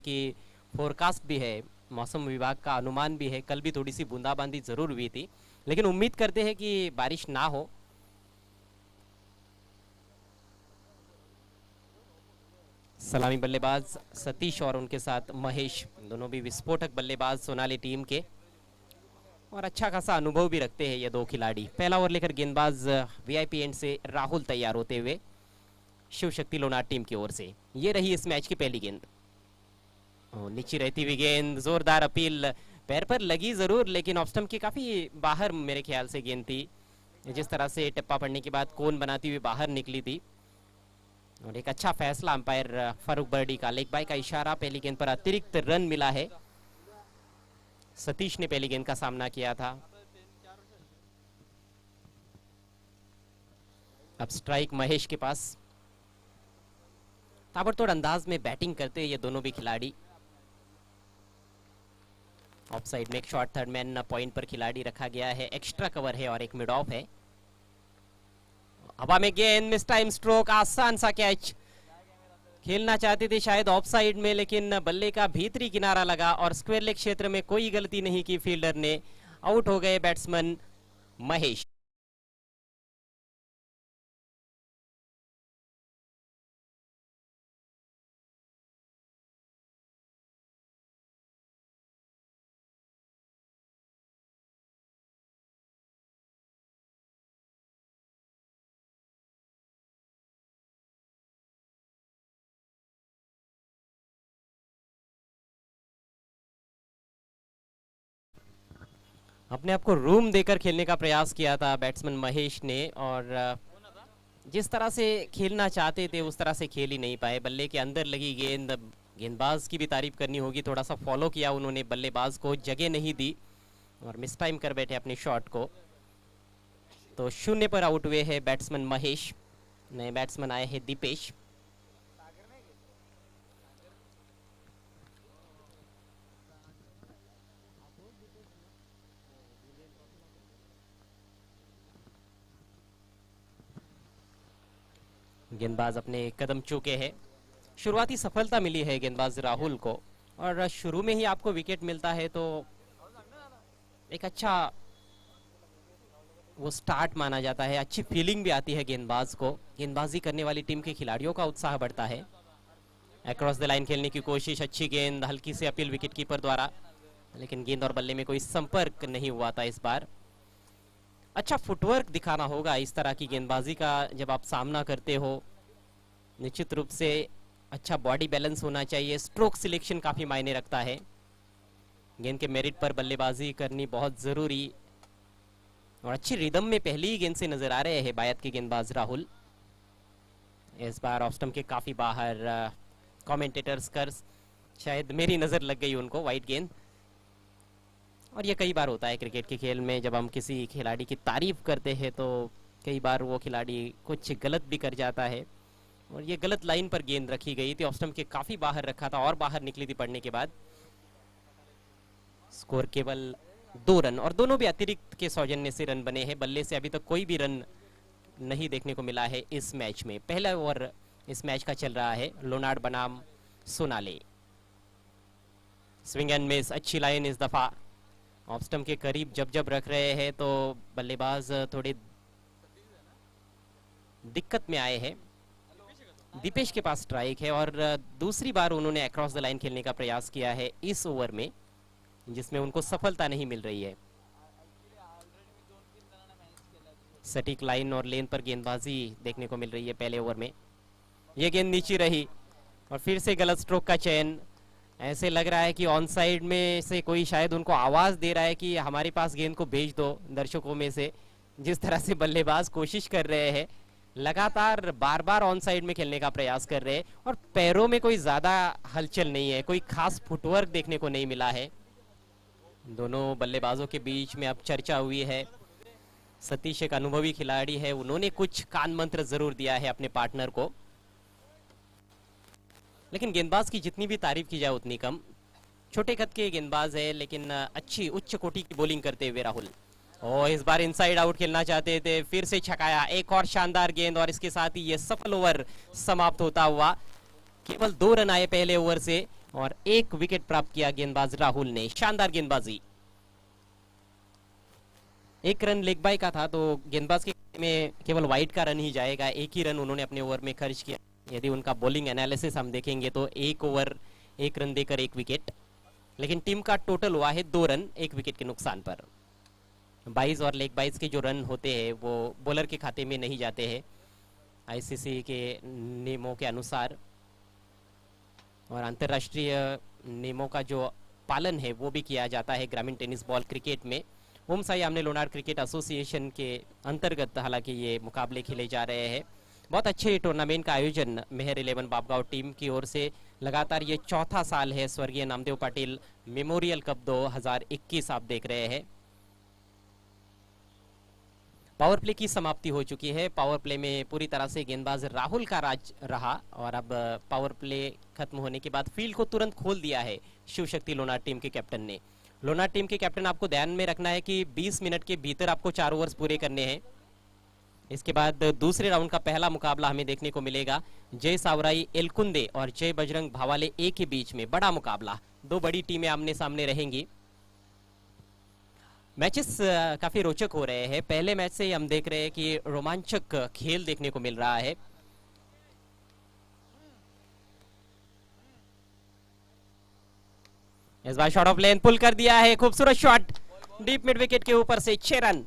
कि फोरकास्ट भी है, मौसम विभाग का अनुमान भी है। कल भी थोड़ी सी बूंदाबांदी जरूर हुई थी, लेकिन उम्मीद करते हैं कि बारिश ना हो। सलामी बल्लेबाज सतीश और उनके साथ महेश, दोनों भी विस्फोटक बल्लेबाज सोनाली टीम के, और अच्छा खासा अनुभव भी रखते हैं ये दो खिलाड़ी। पहला ओवर लेकर गेंदबाज वीआईपी एंड से राहुल तैयार होते हुए शिव शक्ति लोनार टीम की ओर से। ये रही इस मैच की पहली गेंद। नीचे रहती हुई गेंद, जोरदार अपील, पैर पर लगी जरूर लेकिन ऑफ स्टंप के काफी बाहर मेरे ख्याल से गेंद थी। जिस तरह से टप्पा पड़ने के बाद कोन बनाती हुई बाहर निकली थी, और एक अच्छा फैसला अंपायर फारूक बर्डी का। लेग बाय का इशारा, पहली गेंद पर अतिरिक्त रन मिला है। सतीश ने पहली गेंद का सामना किया था। अब स्ट्राइक महेश के पास। ताबड़तोड़ अंदाज में बैटिंग करते हैं ये दोनों भी खिलाड़ी। ऑफ साइड में एक शॉर्ट थर्ड मैन पॉइंट पर खिलाड़ी रखा गया है, एक्स्ट्रा कवर है और एक मिड ऑफ है। हवा में गेंद, मिस टाइम स्ट्रोक, आसान सा कैच। खेलना चाहते थे शायद ऑफ साइड में, लेकिन बल्ले का भीतरी किनारा लगा और स्क्वायर लेग क्षेत्र में कोई गलती नहीं की फील्डर ने। आउट हो गए बैट्समैन महेश। अपने आप को रूम देकर खेलने का प्रयास किया था बैट्समैन महेश ने, और जिस तरह से खेलना चाहते थे उस तरह से खेल ही नहीं पाए। बल्ले के अंदर लगी गेंद, गेंदबाज की भी तारीफ करनी होगी, थोड़ा सा फॉलो किया उन्होंने, बल्लेबाज को जगह नहीं दी और मिस टाइम कर बैठे अपने शॉट को। तो 0 पर आउट हुए हैं बैट्समैन महेश। नए बैट्समैन आए हैं दीपेश। गेंदबाज अपने कदम चूके हैं। शुरुआती सफलता मिली है गेंदबाज राहुल को, और शुरू में ही आपको विकेट मिलता है तो एक अच्छा वो स्टार्ट माना जाता है, अच्छी फीलिंग भी आती है गेंदबाज को। गेंदबाजी करने वाली टीम के खिलाड़ियों का उत्साह बढ़ता है। अक्रॉस द लाइन खेलने की कोशिश, अच्छी गेंद, हल्की सी अपील विकेट कीपर द्वारा, लेकिन गेंद और बल्ले में कोई संपर्क नहीं हुआ था इस बार। अच्छा फुटवर्क दिखाना होगा इस तरह की गेंदबाजी का जब आप सामना करते हो। निश्चित रूप से अच्छा बॉडी बैलेंस होना चाहिए, स्ट्रोक सिलेक्शन काफी मायने रखता है। गेंद के मेरिट पर बल्लेबाजी करनी बहुत जरूरी, और अच्छी रिदम में पहली ही गेंद से नजर आ रहे हैं बायत के गेंदबाज राहुल। इस बार ऑफ स्टंप के काफी बाहर, कमेंटेटर्स कर शायद मेरी नजर लग गई उनको, वाइड गेंद। और ये कई बार होता है क्रिकेट के खेल में, जब हम किसी खिलाड़ी की तारीफ करते हैं तो कई बार वो खिलाड़ी कुछ गलत भी कर जाता है, और ये गलत लाइन पर गेंद रखी गई थी, ऑफ स्टंप के काफी बाहर रखा था और बाहर निकली थी पड़ने के बाद। स्कोर केवल 2 रन, और दोनों भी अतिरिक्त के सौजन्य से रन बने हैं। बल्ले से अभी तक कोई भी रन नहीं देखने को मिला है इस मैच में। पहला ओवर इस मैच का चल रहा है लोनार बनाम सोनाली। स्विंग एंड मिस, अच्छी लाइन इस दफा। ऑफ स्टंप के करीब जब जब रख रहे हैं तो बल्लेबाज थोड़े दिक्कत में आए हैं। दीपेश के पास स्ट्राइक है, और दूसरी बार उन्होंने अक्रॉस द लाइन खेलने का प्रयास किया है इस ओवर में, जिसमें उनको सफलता नहीं मिल रही है। सटीक लाइन और लेन पर गेंदबाजी देखने को मिल रही है पहले ओवर में। यह गेंद नीचे रही और फिर से गलत स्ट्रोक का चयन। ऐसे लग रहा है कि ऑन साइड में से कोई शायद उनको आवाज दे रहा है कि हमारे पास गेंद को भेज दो, दर्शकों में से। जिस तरह से बल्लेबाज कोशिश कर रहे हैं, लगातार बार बार ऑन साइड में खेलने का प्रयास कर रहे हैं, और पैरों में कोई ज्यादा हलचल नहीं है, कोई खास फुटवर्क देखने को नहीं मिला है। दोनों बल्लेबाजों के बीच में अब चर्चा हुई है। सतीश एक अनुभवी खिलाड़ी है, उन्होंने कुछ कान मंत्र जरूर दिया है अपने पार्टनर को, लेकिन गेंदबाज की जितनी भी तारीफ की जाए उतनी कम। छोटे कद के गेंदबाज है, लेकिन अच्छी उच्च कोटि की बॉलिंग करते हुए राहुल। और इस बार इनसाइड आउट खेलना चाहते थे, फिर से छकाया, एक और शानदार गेंद, और इसके साथ ही ये सफल ओवर समाप्त होता हुआ। केवल 2 रन आए पहले ओवर से, और एक विकेट प्राप्त किया गेंदबाज राहुल ने। शानदार गेंदबाजी। एक रन लेग बाय का था, तो गेंदबाज के में केवल वाइड का रन ही जाएगा। एक ही रन उन्होंने अपने ओवर में खर्च किया। यदि उनका बॉलिंग एनालिसिस हम देखेंगे तो एक ओवर 1 रन देकर 1 विकेट, लेकिन टीम का टोटल हुआ है 2 रन 1 विकेट के नुकसान पर। 22 और लेग बाइज के जो रन होते हैं वो बॉलर के खाते में नहीं जाते हैं आईसीसी के नियमों के अनुसार, और अंतर्राष्ट्रीय नियमों का जो पालन है वो भी किया जाता है ग्रामीण टेनिस बॉल क्रिकेट में। ओम साई आमने लोनार क्रिकेट एसोसिएशन के अंतर्गत हालांकि ये मुकाबले खेले जा रहे हैं। बहुत अच्छे टूर्नामेंट का आयोजन मेहर 11 बापगांव टीम की ओर से लगातार ये चौथा साल है। स्वर्गीय नामदेव पाटिल मेमोरियल कप 2021 आप देख रहे हैं। पावर प्ले की समाप्ति हो चुकी है। पावर प्ले में पूरी तरह से गेंदबाज राहुल का राज रहा, और अब पावर प्ले खत्म होने के बाद फील्ड को तुरंत खोल दिया है शिव शक्ति लोनार टीम के कैप्टन ने। लोनार टीम के कैप्टन, आपको ध्यान में रखना है कि 20 मिनट के भीतर आपको 4 ओवर्स पूरे करने हैं। इसके बाद दूसरे राउंड का पहला मुकाबला हमें देखने को मिलेगा जय सावराई एलकुंदे और जय बजरंग भावाले ए के बीच में। बड़ा मुकाबला, 2 बड़ी टीमें आमने सामने रहेंगी। मैचेस काफी रोचक हो रहे हैं। पहले मैच से हम देख रहे हैं कि रोमांचक खेल देखने को मिल रहा है। इस बार शॉट ऑफ लेन पुल कर दिया है, खूबसूरत शॉट डीप मिड विकेट के ऊपर से, 6 रन।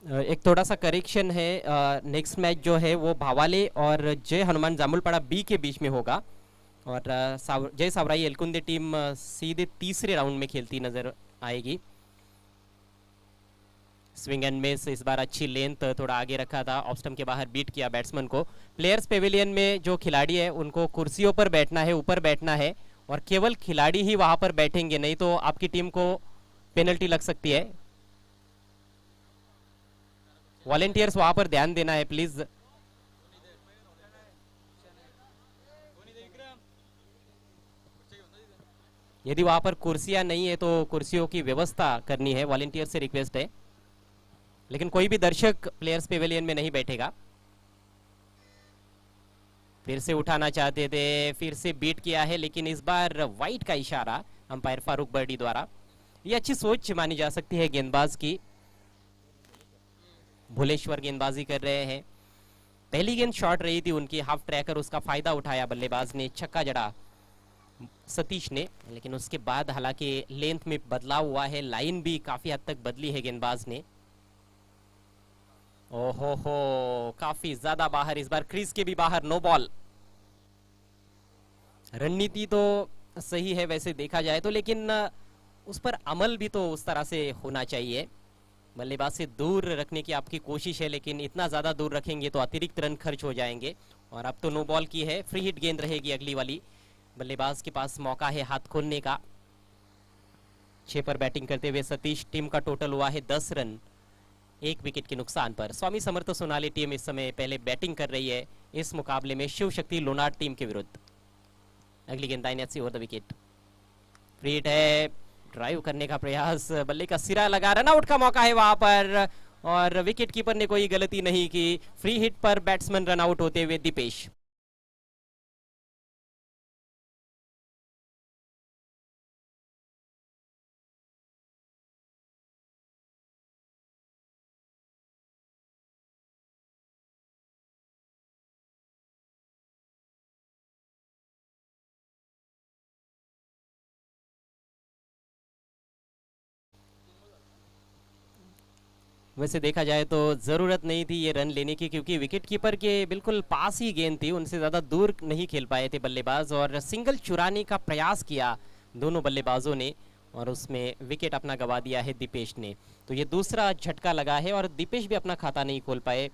एक थोड़ा सा करेक्शन है, नेक्स्ट मैच जो है वो भावाले और जय हनुमान जामुलपाड़ा बी के बीच में होगा, और जय सावराई एलकुंदे टीम सीधे तीसरे राउंड में खेलती नजर आएगी। स्विंग एंड मिस, इस बार अच्छी लेंथ थोड़ा आगे रखा था, ऑफ स्टंप के बाहर बीट किया बैट्समैन को। प्लेयर्स पेविलियन में जो खिलाड़ी है उनको कुर्सियों पर बैठना है, ऊपर बैठना है, और केवल खिलाड़ी ही वहां पर बैठेंगे, नहीं तो आपकी टीम को पेनल्टी लग सकती है। वॉलेंटियर्स वहां पर ध्यान देना है प्लीज। यदि वहां पर कुर्सियां नहीं है तो कुर्सियों की व्यवस्था करनी है, वॉलेंटियर से रिक्वेस्ट है। लेकिन कोई भी दर्शक प्लेयर्स पेविलियन में नहीं बैठेगा। फिर से उठाना चाहते थे, फिर से बीट किया है, लेकिन इस बार वाइट का इशारा अंपायर फारूक बर्डी द्वारा। ये अच्छी सोच मानी जा सकती है गेंदबाज की। भुलेश्वर गेंदबाजी कर रहे हैं। पहली गेंद शॉर्ट रही थी उनकी, हाफ ट्रैकर, उसका फायदा उठाया बल्लेबाज ने, छक्का जड़ा सतीश ने। लेकिन उसके बाद हालांकि लेंथ में बदलाव हुआ है, लाइन भी काफी हद तक बदली है गेंदबाज ने। ओहो हो, काफी ज्यादा बाहर, इस बार क्रीज के भी बाहर, नो बॉल। रणनीति तो सही है वैसे देखा जाए तो, लेकिन उस पर अमल भी तो उस तरह से होना चाहिए। बल्लेबाज से दूर रखने की आपकी कोशिश है, लेकिन इतना ज्यादा दूर रखेंगे तो अतिरिक्त रन खर्च हो जाएंगे। और अब तो नो बॉल की है, फ्री हिट गेंद रहेगी अगली वाली। बल्लेबाज के पास मौका है हाथ खोलने का। 6 पर बैटिंग करते हुए सतीश, टीम का टोटल हुआ है 10 रन 1 विकेट के नुकसान पर। स्वामी समर्थ सोनाली टीम इस समय पहले बैटिंग कर रही है इस मुकाबले में शिव शक्ति लोनार टीम के विरुद्ध। अगली गेंद दाहिने से over the wicket, free hit है, ड्राइव करने का प्रयास, बल्ले का सिरा लगा, रन आउट का मौका है वहां पर, और विकेट कीपर ने कोई गलती नहीं की। फ्री हिट पर बैट्समैन रन आउट होते हुए दीपेश। वैसे देखा जाए तो ज़रूरत नहीं थी ये रन लेने की, क्योंकि विकेट कीपर के बिल्कुल पास ही गेंद थी, उनसे ज़्यादा दूर नहीं खेल पाए थे बल्लेबाज, और सिंगल चुराने का प्रयास किया दोनों बल्लेबाजों ने, और उसमें विकेट अपना गवा दिया है दीपेश ने। तो ये दूसरा झटका लगा है, और दीपेश भी अपना खाता नहीं खोल पाए।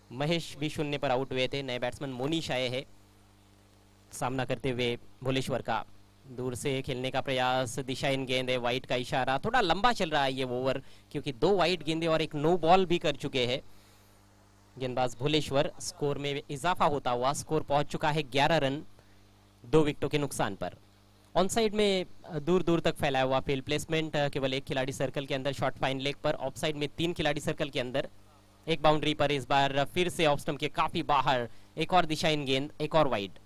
महेश भी 0 पर आउट हुए थे। नए बैट्समैन मोनीश आए हैं सामना करते हुए भुलेश्वर का। दूर से खेलने का प्रयास, दिशा इन गेंद है, वाइड का इशारा, थोड़ा लंबा चल रहा है ये ओवर क्योंकि 2 वाइड गेंदे और एक नो बॉल भी कर चुके हैं गेंदबाज भुवनेश्वर। स्कोर में इजाफा होता हुआ स्कोर पहुंच चुका है 11 रन 2 विकेटों के नुकसान पर। ऑन साइड में दूर दूर तक फैलाया हुआ फील्ड प्लेसमेंट, केवल एक खिलाड़ी सर्कल के अंदर, shot fine leg per. Of side में 3 खिलाड़ी सर्कल के अंदर, एक बाउंड्री पर। इस बार फिर से ऑफ स्टंप के काफी बाहर एक और दिशा इन गेंद, एक और वाइड।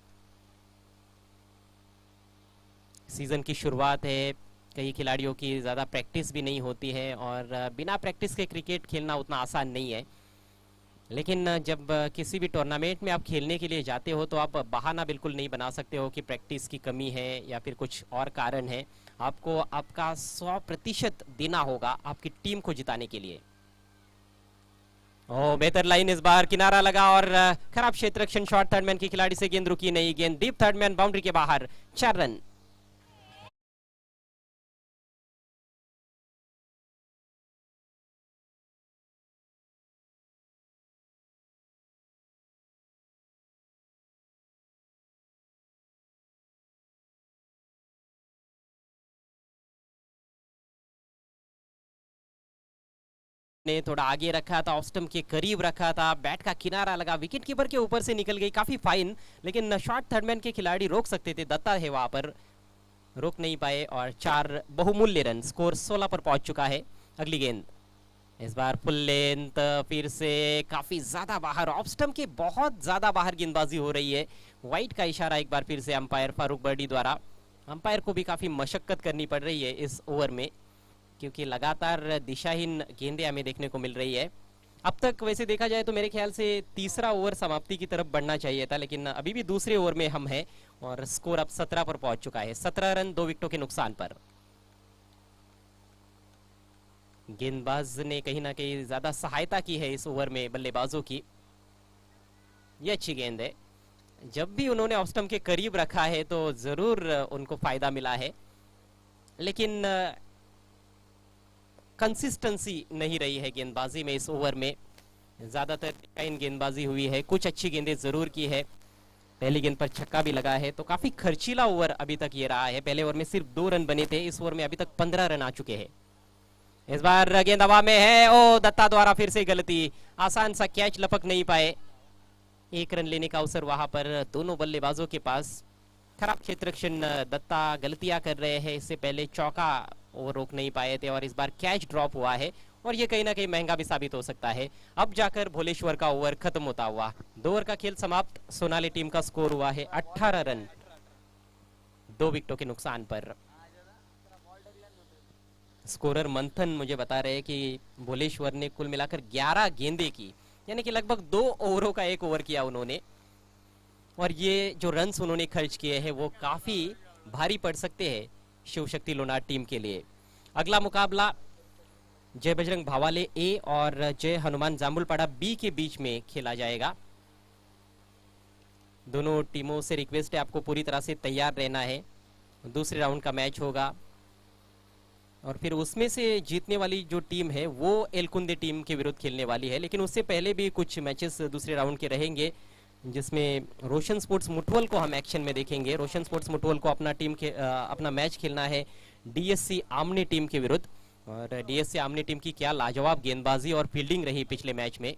सीजन की शुरुआत है, कई खिलाड़ियों की ज़्यादा प्रैक्टिस भी नहीं होती है और बिना प्रैक्टिस के क्रिकेट खेलना उतना आसान नहीं है। लेकिन जब किसी भी टूर्नामेंट में आप खेलने के लिए जाते हो तो आप बहाना बिल्कुल नहीं बना सकते हो कि प्रैक्टिस की कमी है या फिर कुछ और कारण है। आपको आपका 100% देना होगा आपकी टीम को जिताने के लिए। ओह, बेहतर लाइन इस बार, किनारा लगा और खराब क्षेत्र रक्षण शॉट। थर्ड मैन की खिलाड़ी से गेंद रुकी नहीं, गेंद डीप थर्ड मैन बाउंड्री के बाहर, 4 रन। ने थोड़ा आगे रखा था, ऑफ स्टंप के करीब रखा था, बैट का किनारा लगा, विकेट कीपर के ऊपर से निकल गई, काफी फाइन। लेकिन शॉट थर्डमैन के खिलाड़ी रोक सकते थे, दत्ता है वहां पर, रोक नहीं पाए और 4 बहुमूल्य रन। स्कोर 16 पर पहुंच चुका है। अगली गेंद इस बार फुल लेंथ, फिर से काफी ज्यादा बाहर, ऑफ स्टंप के बहुत ज्यादा बाहर गेंदबाजी हो रही है। वाइड का इशारा एक बार फिर से अंपायर फारूक बर्डी द्वारा। अंपायर को भी काफी मशक्कत करनी पड़ रही है इस ओवर में क्योंकि लगातार दिशाहीन गेंदें हमें देखने को मिल रही है। अब तक वैसे देखा जाए तो मेरे ख्याल से तीसरा ओवर समाप्ति की तरफ बढ़ना चाहिए था, लेकिन अभी भी दूसरे ओवर में हम हैं और स्कोर अब 17 पर पहुंच चुका है। 17 रन 2 विकेटों के नुकसान पर। गेंदबाज ने कहीं ना कहीं ज्यादा सहायता की है इस ओवर में बल्लेबाजों की। ये अच्छी गेंद है, जब भी उन्होंने ऑफ स्टंप के करीब रखा है तो जरूर उनको फायदा मिला है, लेकिन कंसिस्टेंसी नहीं रही है गेंदबाजी में इस ओवर में। ज्यादातर इन गेंदबाजी हुई है, कुछ अच्छी गेंदें जरूर की है। पहली गेंद पर छक्का भी लगा है, तो काफी खर्चीला ओवर अभी तक ये रहा है। पहले ओवर में सिर्फ 2 रन बने थे, इस ओवर में अभी तक 15 रन आ चुके हैं। इस बार गेंद हवा में है, ओ दत्ता द्वारा फिर से गलती, आसान सा कैच लपक नहीं पाए। 1 रन लेने का अवसर वहां पर दोनों बल्लेबाजों के पास। खराब क्षेत्र रक्षण, दत्ता गलतियां कर रहे हैं, इससे पहले चौका वो रोक नहीं पाए थे और इस बार कैच ड्रॉप हुआ है और ये कहीं ना कहीं महंगा भी साबित हो सकता है। अब जाकर भुवनेश्वर का ओवर खत्म होता हुआ 2 ओवर का खेल समाप्त। सोनाली टीम का स्कोर हुआ है 18 रन 2 विकेटों के नुकसान पर। स्कोरर मंथन मुझे बता रहे हैं कि भुवनेश्वर ने कुल मिलाकर 11 गेंदें की, यानी कि लगभग 2 ओवरों का 1 ओवर किया उन्होंने, और ये जो रन्स उन्होंने खर्च किए हैं वो काफी भारी पड़ सकते हैं शिव शक्ति लोनार टीम के लिए। अगला मुकाबला जय बजरंग भावाले ए और जय हनुमान जामुलपाड़ा बी के बीच में खेला जाएगा। दोनों टीमों से रिक्वेस्ट है आपको पूरी तरह से तैयार रहना है। दूसरे राउंड का मैच होगा और फिर उसमें से जीतने वाली जो टीम है वो एलकुंदे टीम के विरुद्ध खेलने वाली है। लेकिन उससे पहले भी कुछ मैचेस दूसरे राउंड के रहेंगे जिसमें रोशन स्पोर्ट्स मुठवल को हम एक्शन में देखेंगे। रोशन स्पोर्ट्स मुठवल को अपना मैच खेलना है डीएससी आमने टीम के विरुद्ध, और डीएससी आमने टीम की क्या लाजवाब गेंदबाजी और फील्डिंग रही पिछले मैच में।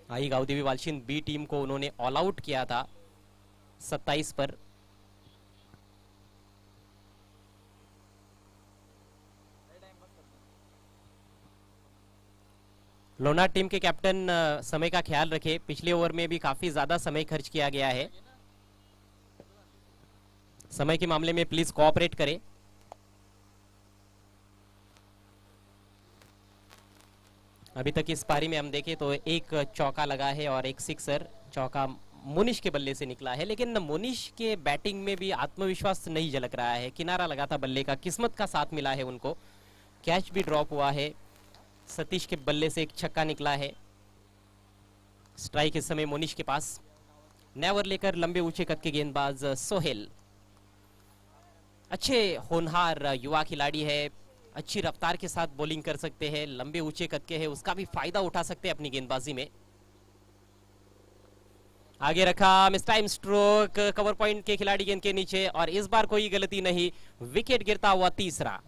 आई गावदेवी वालशिन बी टीम को उन्होंने ऑल आउट किया था 27 पर। लोनार टीम के कैप्टन समय का ख्याल रखे, पिछले ओवर में भी काफी ज्यादा समय खर्च किया गया है। समय के मामले में प्लीज कोऑपरेट करें। अभी तक इस पारी में हम देखें तो एक चौका लगा है और एक सिक्सर। चौका मोनिश के बल्ले से निकला है, लेकिन मोनिश के बैटिंग में भी आत्मविश्वास नहीं झलक रहा है। किनारा लगा था बल्ले का, किस्मत का साथ मिला है उनको। कैच भी ड्रॉप हुआ है, सतीश के बल्ले से एक छक्का निकला है। स्ट्राइक इस समय मोनिश के पास। नेवर लेकर लंबे ऊंचे कद के गेंदबाज सोहेल, अच्छे होनहार युवा खिलाड़ी है, अच्छी रफ्तार के साथ बॉलिंग कर सकते हैं, लंबे ऊंचे कद के हैं, उसका भी फायदा उठा सकते हैं अपनी गेंदबाजी में। आगे रखा, mistimed stroke, cover point के खिलाड़ी गेंद के नीचे और इस बार कोई गलती नहीं, विकेट गिरता हुआ तीसरा।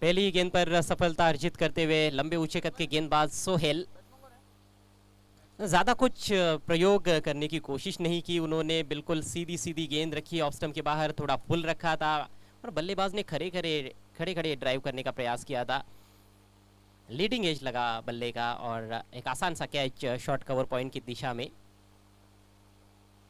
पहली गेंद पर सफलता अर्जित करते हुए लंबे ऊंचे कद के गेंदबाज सोहेल, ज्यादा कुछ प्रयोग करने की कोशिश नहीं की उन्होंने, बिल्कुल सीधी सीधी गेंद रखी, ऑफ स्टंप के बाहर थोड़ा फुल रखा था और बल्लेबाज ने खड़े खड़े ड्राइव करने का प्रयास किया था। लीडिंग एज लगा बल्ले का और एक आसान सा कैच शॉर्ट कवर पॉइंट की दिशा में।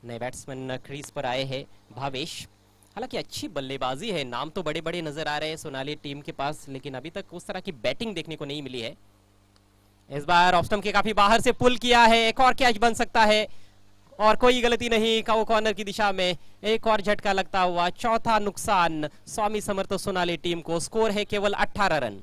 नए बैट्समैन क्रीज पर आए हैं भावेश, हालांकि अच्छी बल्लेबाजी है, नाम तो बड़े बड़े नजर आ रहे हैं सोनाली टीम के पास, लेकिन अभी तक उस तरह की बैटिंग देखने को नहीं मिली है। इस बार ऑफ स्टंप के काफी बाहर से पुल किया है, एक और कैच बन सकता है और कोई गलती नहीं, काउ कॉर्नर की दिशा में एक और झटका लगता हुआ, चौथा नुकसान स्वामी समर्थ सोनाली टीम को। स्कोर है केवल 18 रन।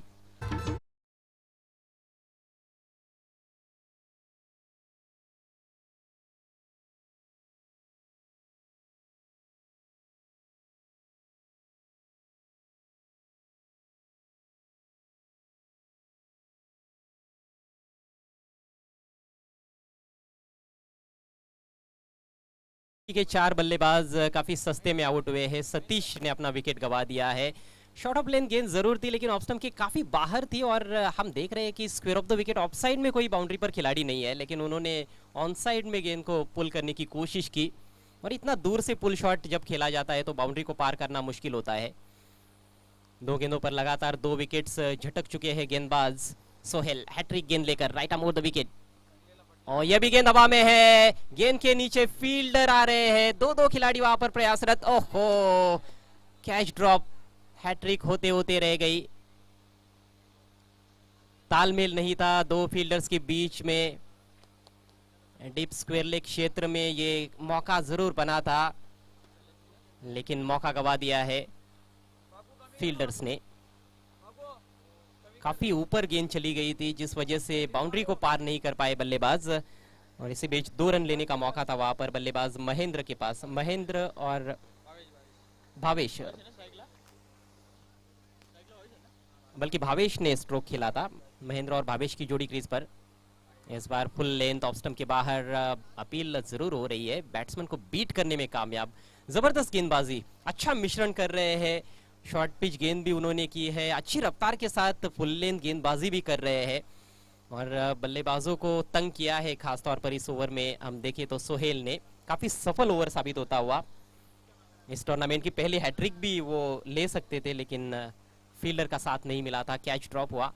के 4 बल्लेबाज काफी सस्ते में आउट हुए हैं। सतीश ने अपना विकेट गवा दिया है। शॉर्ट ऑफ लेन गेंद जरूर थी लेकिन ऑफ स्टंप के काफी बाहर थी और हम देख रहे हैं कि square of the wicket of side में कोई बाउंड्री पर खिलाड़ी नहीं है, लेकिन उन्होंने ऑन साइड में गेंद को पुल करने की कोशिश की और इतना दूर से पुल शॉट जब खेला जाता है तो बाउंड्री को पार करना मुश्किल होता है। 2 गेंदों पर लगातार 2 विकेट्स झटक चुके हैं गेंदबाज सोहेल, हैट्रिक गेंद लेकर right arm over the wicket और यह भी गेंद हवा में है, गेंद के नीचे फील्डर आ रहे हैं, 2 खिलाड़ी वहां पर प्रयासरत। ओहो, कैच ड्रॉप, हैट्रिक होते होते रह गई, तालमेल नहीं था 2 फील्डर्स के बीच में। डीप स्क्वायर लेग क्षेत्र में ये मौका जरूर बना था लेकिन मौका गवा दिया है फील्डर्स ने। काफी ऊपर गेंद चली गई थी जिस वजह से बाउंड्री को पार नहीं कर पाए बल्लेबाज और इसी बीच 2 रन लेने का मौका था वहां पर बल्लेबाज महेंद्र के पास। महेंद्र और भावेश, बल्कि भावेश ने स्ट्रोक खेला था। महेंद्र और भावेश की जोड़ी क्रीज पर। इस बार फुल लेंथ ऑफ स्टंप के बाहर अपील जरूर हो रही है, बैट्समैन को बीट करने में कामयाब। जबरदस्त गेंदबाजी, अच्छा मिश्रण कर रहे हैं, शॉर्ट पिच गेंद भी उन्होंने की है, अच्छी रफ्तार के साथ फुल लेंथ गेंदबाजी भी कर रहे हैं और बल्लेबाजों को तंग किया है। खासतौर पर इस ओवर में हम देखें तो सोहेल ने काफी सफल ओवर साबित होता हुआ। इस टूर्नामेंट की पहली हैट्रिक भी वो ले सकते थे लेकिन फील्डर का साथ नहीं मिला था, कैच ड्रॉप हुआ।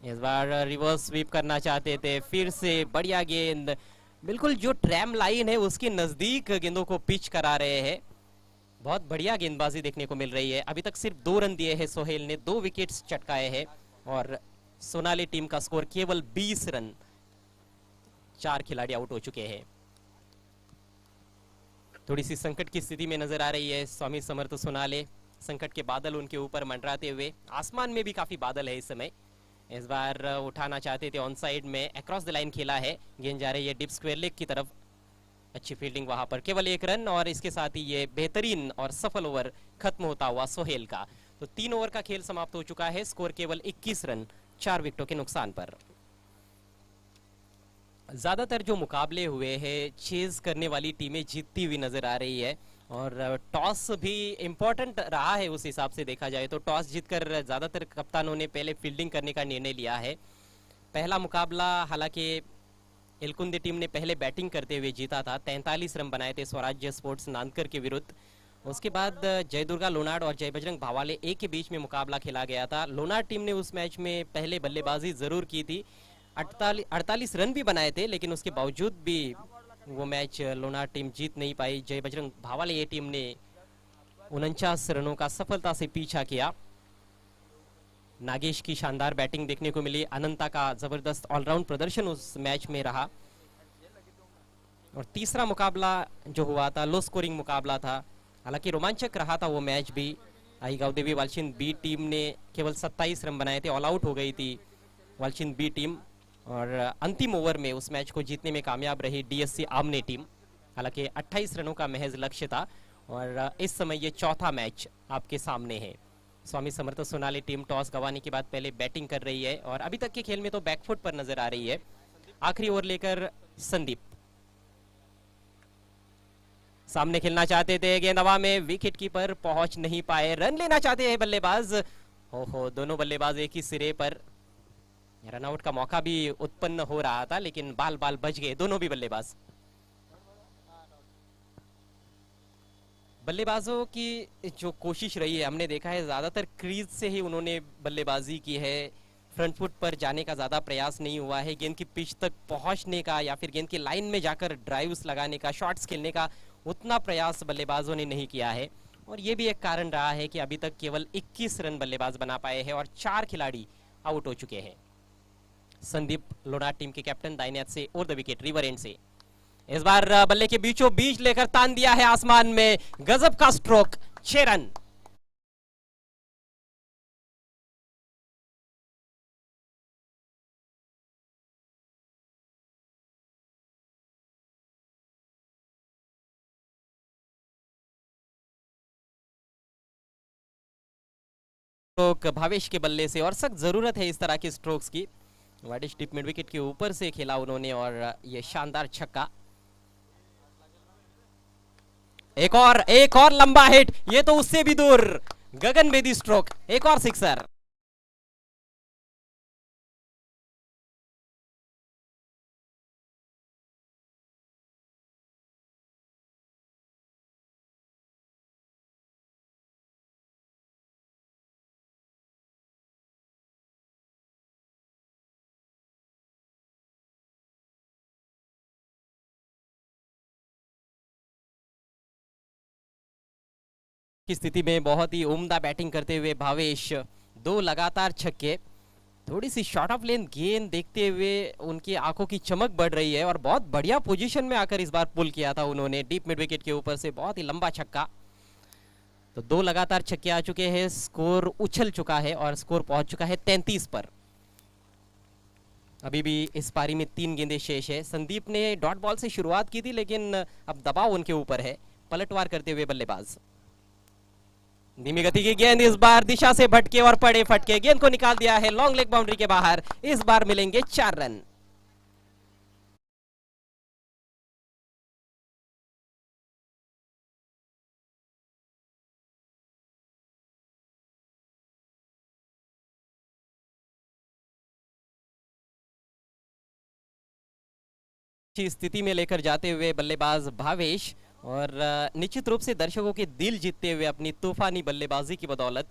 इस बार रिवर्स स्वीप करना चाहते थे, फिर से बढ़िया गेंद, बिल्कुल जो ट्रैम लाइन है उसके नजदीक गेंदों को पिच करा रहे हैं। बहुत बढ़िया गेंदबाजी देखने को मिल रही है। अभी तक सिर्फ 2 रन दिए हैं सोहेल ने, 2 विकेट्स चटकाए हैं और सोनाली टीम का स्कोर केवल 20 रन। 4 खिलाड़ी आउट हो चुके हैं। थोड़ी सी संकट की स्थिति में नजर आ रही है स्वामी समर्थ सोनाले, संकट के बादल उनके ऊपर मंडराते हुए। आसमान में भी काफी बादल है इस समय। इस बार उठाना चाहते थे, ऑन साइड में अक्रॉस द लाइन खेला है, गेंद जा रही है डिप स्क्वायर लेग की तरफ। अच्छी फील्डिंग वहां पर, केवल 1 रन और इसके साथ ही ये बेहतरीन और सफल ओवर खत्म होता हुआ सोहेल का। तो 3 ओवर का खेल समाप्त हो चुका है, स्कोर केवल 21 रन 4 विकेटों के नुकसान पर। ज्यादातर जो मुकाबले हुए हैं चेज करने वाली टीमें जीतती हुई नजर आ रही है और टॉस भी इम्पोर्टेंट रहा है उस हिसाब से देखा जाए तो। टॉस जीतकर ज्यादातर कप्तानों ने पहले फील्डिंग करने का निर्णय लिया है। पहला मुकाबला हालांकि एलकुंदी टीम ने पहले बैटिंग करते हुए जीता था, 43 रन बनाए थे स्वराज्य स्पोर्ट्स नांदकर के विरुद्ध। उसके बाद जयदुर्गा लोनाड और जय बजरंग भावाले ए के बीच में मुकाबला खेला गया था। लोनाड टीम ने उस मैच में पहले बल्लेबाजी जरूर की थी, 48 रन भी बनाए थे, लेकिन उसके बावजूद भी वो मैच लोनाड टीम जीत नहीं पाई। जय बजरंग भावाले ए टीम ने 49 रनों का सफलता से पीछा किया। नागेश की शानदार बैटिंग देखने को मिली, अनंता का जबरदस्त ऑलराउंड प्रदर्शन उस मैच में रहा। और तीसरा मुकाबला जो हुआ था लो स्कोरिंग मुकाबला था, हालांकि रोमांचक रहा था वो मैच भी। आई गावदेवी वालचिन बी टीम ने केवल 27 रन बनाए थे, ऑल आउट हो गई थी वालचिन बी टीम, और अंतिम ओवर में उस मैच को जीतने में कामयाब रही डीएससी आमने टीम। हालांकि 28 रनों का महज लक्ष्य था और इस समय ये चौथा मैच आपके सामने है। स्वामी समर्थ सोनाली टीम टॉस गंवाने के बाद पहले बैटिंग कर रही है और अभी तक के खेल में तो बैकफुट पर नजर आ रही है। आखिरी ओवर लेकर संदीप सामने खेलना चाहते थे, गेंद हवा में, विकेट कीपर पहुंच नहीं पाए, रन लेना चाहते हैं बल्लेबाज। ओहो, दोनों बल्लेबाज एक ही सिरे पर, रनआउट का मौका भी उत्पन्न हो रहा था लेकिन बाल बाल बच गए दोनों भी बल्लेबाज। बल्लेबाजों की जो कोशिश रही है, हमने देखा है ज्यादातर क्रीज से ही उन्होंने बल्लेबाजी की है, फ्रंट फुट पर जाने का ज्यादा प्रयास नहीं हुआ है, गेंद की पिच तक पहुंचने का या फिर गेंद की लाइन में जाकर ड्राइव्स लगाने का, शॉट्स खेलने का उतना प्रयास बल्लेबाजों ने नहीं किया है। और ये भी एक कारण रहा है कि अभी तक केवल 21 रन बल्लेबाज बना पाए हैं और 4 खिलाड़ी आउट हो चुके हैं। संदीप लोनार टीम के कैप्टन दाहिने हाथ से और द विकेट रिवर एंड से इस बार बल्ले के बीचों बीच लेकर तान दिया है आसमान में, गजब का स्ट्रोक, 6 रन। स्ट्रोक भावेश के बल्ले से और सख्त जरूरत है इस तरह के स्ट्रोक्स की। वाइड टिप मिड विकेट के ऊपर से खेला उन्होंने और ये शानदार छक्का। एक और लंबा हिट, ये तो उससे भी दूर, गगनभेदी स्ट्रोक, एक और सिक्सर। की स्थिति में बहुत ही उम्दा बैटिंग करते हुए भावेश, 2 लगातार छक्के, थोड़ी सी शॉर्ट ऑफ लेंथ गेंद देखते हुए उनकी आंखों की चमक बढ़ रही है और बहुत बढ़िया पोजीशन में आकर इस बार पुल किया था उन्होंने डीप मिड विकेट के ऊपर से, बहुत ही लंबा छक्का। तो 2 लगातार छक्के आ चुके हैं, स्कोर उछल चुका है और स्कोर पहुंच चुका है 33 पर। अभी भी इस पारी में 3 गेंदें शेष है। संदीप ने डॉट बॉल से शुरुआत की थी लेकिन अब दबाव उनके ऊपर है, पलटवार करते हुए बल्लेबाज। धीमी गति की गेंद इस बार दिशा से भटके और पड़े फटके, गेंद को निकाल दिया है लॉन्ग लेग बाउंड्री के बाहर। इस बार मिलेंगे 4 रन। स्थिति में लेकर जाते हुए बल्लेबाज भावेश और निश्चित रूप से दर्शकों के दिल जीतते हुए अपनी तूफानी बल्लेबाजी की बदौलत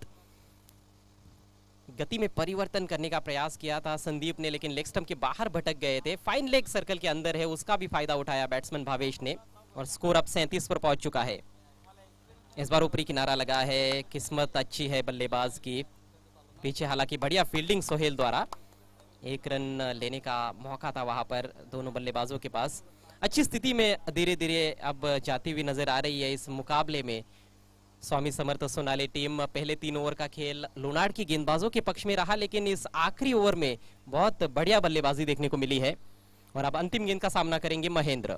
गति में परिवर्तन करने का प्रयास किया था संदीप ने, लेकिन लेग स्टंप के बाहर भटक गए थे। फाइन लेग सर्कल के अंदर है, उसका भी फायदा उठाया बैट्समैन भावेश ने और स्कोर अब 37 पर पहुंच चुका है। इस बार ऊपरी किनारा लगा है, किस्मत अच्छी है बल्लेबाज की। पीछे हालांकि बढ़िया फील्डिंग सोहेल द्वारा, 1 रन लेने का मौका था वहां पर दोनों बल्लेबाजों के पास। अच्छी स्थिति में धीरे धीरे अब जाती हुई नजर आ रही है इस मुकाबले में स्वामी समर्थ सोनाली टीम। पहले 3 ओवर का खेल लोनार की गेंदबाजों के पक्ष में रहा, लेकिन इस आखिरी ओवर में बहुत बढ़िया बल्लेबाजी देखने को मिली है और अब अंतिम गेंद का सामना करेंगे महेंद्र।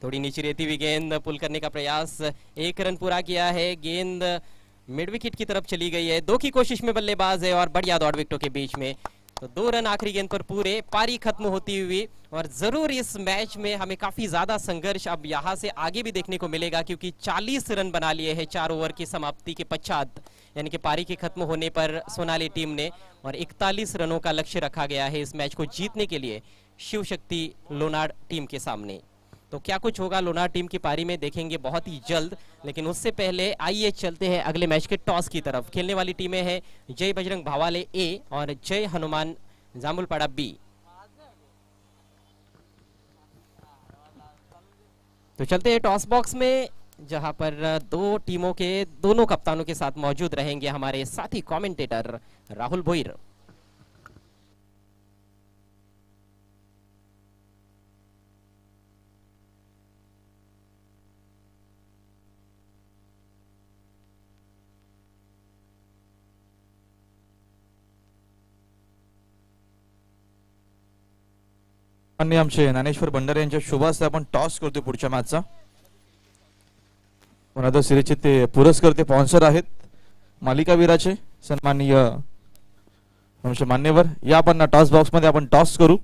थोड़ी नीचे रहती हुई गेंद, पुल करने का प्रयास, 1 रन पूरा किया है, गेंद मिड विकेट की तरफ चली गई है। 2 की कोशिश में बल्लेबाज है और बढ़िया दौड़ विकेटों के बीच में, तो 2 रन आखिरी गेंद पर पूरे, पारी खत्म होती हुई। और जरूर इस मैच में हमें काफी ज्यादा संघर्ष अब यहां से आगे भी देखने को मिलेगा, क्योंकि 40 रन बना लिए हैं 4 ओवर की समाप्ति के पश्चात, यानी कि पारी के खत्म होने पर सोनाली टीम ने, और 41 रनों का लक्ष्य रखा गया है इस मैच को जीतने के लिए शिव शक्ति लोनार टीम के सामने। तो क्या कुछ होगा लोनार टीम की पारी में देखेंगे बहुत ही जल्द, लेकिन उससे पहले आइए चलते हैं अगले मैच के टॉस की तरफ। खेलने वाली टीमें हैं जय बजरंग भावाले ए और जय हनुमान जामुलपाड़ा बी। तो चलते हैं टॉस बॉक्स में, जहां पर 2 टीमों के दोनों कप्तानों के साथ मौजूद रहेंगे हमारे साथी कमेंटेटर राहुल भोईर। आणि आमचे ज्ञानेश्वर भंडारे यांच्या शुभ हस्ते आपण टॉस करतोय पुढच्या मॅचचा. पण सिरीजचे ते पुरस्कर्ते स्पॉन्सर आहेत मालिकावीराचे सन्माननीय आमचे मान्यवर. या आपण टॉस बॉक्स मध्ये आपण टॉस करू.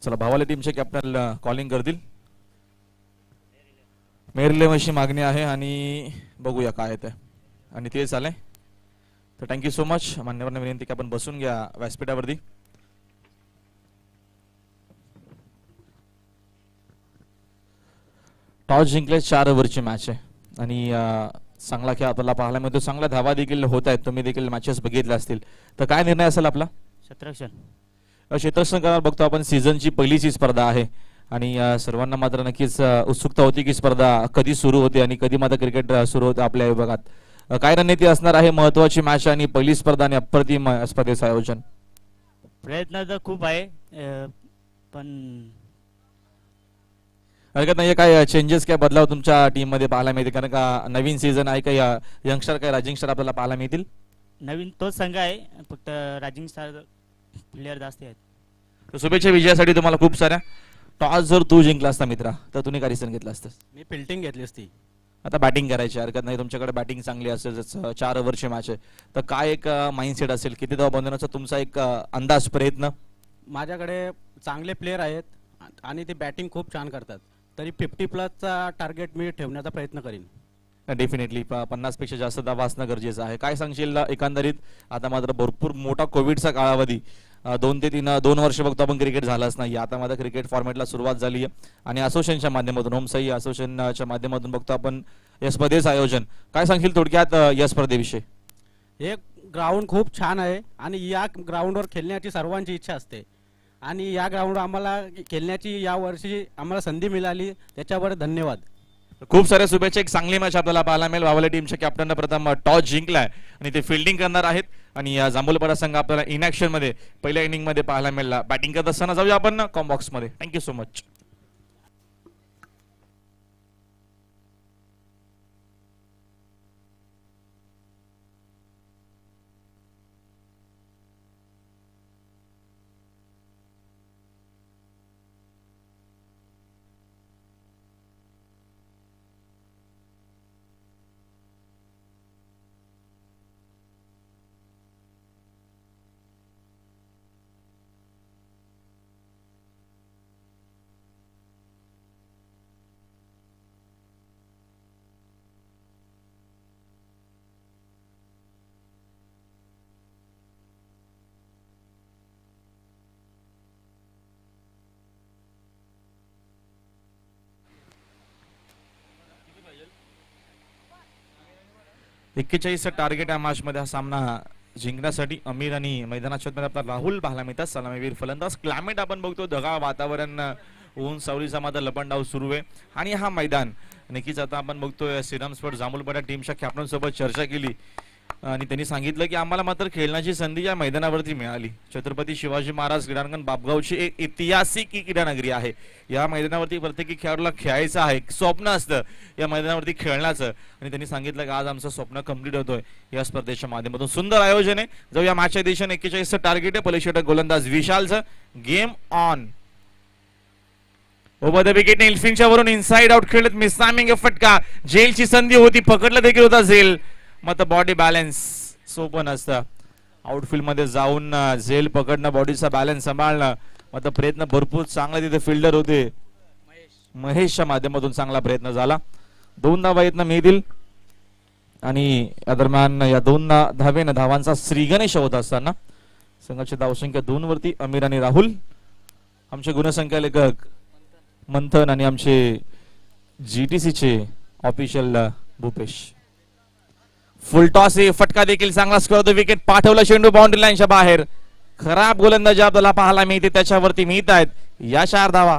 चला भावाले टीमचे कॅप्टन कॉलिंग करतील. मेरलेमशी मागणी आहे आणि बघूया काय येते आणि ते चालेल. तर थँक्यू सो मच. मान्यवरांना विनंती की आपण बसून घ्या व्यासपीठावरती. टॉस जिंकले 4 ओव्हरची मॅच आहे आणि चांगला खेळ आपल्याला पाहायला मिळतो. चांगल्या धावा देखील होत आहेत. तुम्ही देखील मॅचेस बघितले असतील. तर काय निर्णय असेल आपला? क्षेत्ररक्षण बघतो आपण. सीझनची पहिलीची स्पर्धा आहे आणि सर्वांना मात्र नक्कीच उत्सुकता होती की स्पर्धा कधी सुरू होते आणि कधी मात्र क्रिकेट सुरू होते आपल्या विभागात. काय रणनीती असणार आहे? महत्वाची मॅच आणि पहिली स्पर्धा आणि अप्रतिम स्पर्धेचं आयोजन. प्रयत्न तर खूप आहे पण हरकत नाही. काय चेंजेस काय बदलाव तुमच्या टीम मध्ये पाहायला मिळते? कारण का नवीन सीझन आहे. काही यंगस्टर काही रायझिंग स्टार आपल्याला पाहायला मिळतील? नवीन तोच संघ आहे फक्त रायझिंग स्टार प्लेयर जास्त आहेत. तर शुभेच्छा विजयासाठी तुम्हाला खूप साऱ्या. टॉस जर तू जिंकला असता मित्रा तर तुम्ही काय डिसिजन घेतला असतं? मी फिल्डिंग घेतली असती. आता बॅटिंग करायची हरकत नाही. तुमच्याकडे बॅटिंग चांगली असेल. 4 ओव्हरची मॅच आहे तर काय एक माइंडसेट असेल? किती धावा बनवण्याचा तुमचा एक अंदाज प्रयत्न? माझ्याकडे चांगले प्लेयर आहेत आणि ते बॅटिंग खूप छान करतात. तरी 50+ टार्गेट मी ठेवण्याचा प्रयत्न करीन. डेफिनेटली 50 पेक्षा जास्त धावा असणं गरजेचं आहे. काय सांगशील एकंदरीत? आता मात्र भरपूर मोठा कोविडचा कालावधी 2 ते 2 वर्ष बघतो आपण क्रिकेट झालंच नाही. आता मात्र क्रिकेट फॉर्मॅटला सुरुवात झाली आहे आणि असोसिएशनच्या माध्यमातून होमसाई असोसिएशनच्या माध्यमातून बघतो आपण या स्पर्धेचं आयोजन. काय सांगशील थोडक्यात या स्पर्धेविषयी? हे ग्राउंड खूप छान आहे आणि या ग्राउंडवर खेळण्याची सर्वांची इच्छा असते आणि या ग्राउंडवर आम्हाला खेळण्याची या वर्षी आम्हाला संधी मिळाली त्याच्यावर धन्यवाद. खूप साऱ्या शुभेच्छा. एक चांगली मॅच आपल्याला पाहायला मिळेल. वावले टीमच्या कॅप्टननं प्रथम टॉस जिंकलाय आणि ते फिल्डिंग करणार आहेत आणि या जांभूलपाडा संघ आपल्याला इनॅक्शन मध्ये पहिल्या इनिंग मध्ये पाहायला मिळाला. बॅटिंग करत असताना जाऊया आपण कॉम्बॉक्स मध्ये. Thank you so much. चा टार्गेट या मॅच मध्ये. हा सामना जिंकण्यासाठी अमीर आणि मैदानाच्या आपला राहुल पाहायला मिळतात. सलामीवीर फलंदाज. क्लायमेट आपण बघतो ढगाळ वातावरण, ऊन सावलीचा मात्र लपंडाव सुरू आहे आणि हा मैदान नक्कीच आता आपण बघतोय श्रीराम स्पोर्ट जांभूलपाडा टीमच्या कॅप्टन सोबत चर्चा केली आणि त्यांनी सांगितलं की आम्हाला मात्र खेळण्याची संधी या मैदानावरती मिळाली. छत्रपती शिवाजी महाराज क्रीडांगण बापगावची एक ऐतिहासिक क्रीडानगरी आहे. या मैदानावरती प्रत्येकी खेळाडूला खेळायचं आहे. स्वप्न असतं या मैदानावरती खेळण्याचं आणि त्यांनी सांगितलं की आज आमचं स्वप्न कंप्लीट होतोय या स्पर्धेच्या माध्यमातून. सुंदर आयोजन आहे. जाऊ या मॅचच्या दिशेने. 41 टार्गेट आहे. पहिलं षटक गोलंदाज विशालचं. Game on. Over the wicket इल्फिंगच्या वरून इनसाइड आउट खेळत मिसामिंग फटका. जेलची संधी होती. पकडलं देखील होता झेल. मग बॉडी बॅलन्स सोपं नसतं. आउटफील्ड मध्ये जाऊन झेल पकडणं, बॉडीचा बॅलन्स सांभाळणं. मग प्रयत्न भरपूर चांगला तिथे फिल्डर होते महेशच्या माध्यमातून चांगला प्रयत्न झाला. 2 धावा येतनं मिळतील आणि या दरम्यान या 2 धावेनं धावांचा श्रीगणेश होत असताना संघाची धावसंख्या 2 वरती. अमीर आणि राहुल. आमचे गुणसंख्या लेखक मंथन आणि आमचे GTC चे ऑफिशियल भूपेश. फुल टॉस फटका देखील चांगला स्कोर होतो. विकेट पाठवला. चेंडू बाउंड्री लाईनच्या बाहेर. खराब गोलंदाजी आपल्याला पाहायला मिळते. त्याच्यावरती मिळत आहेत या 4 धावा.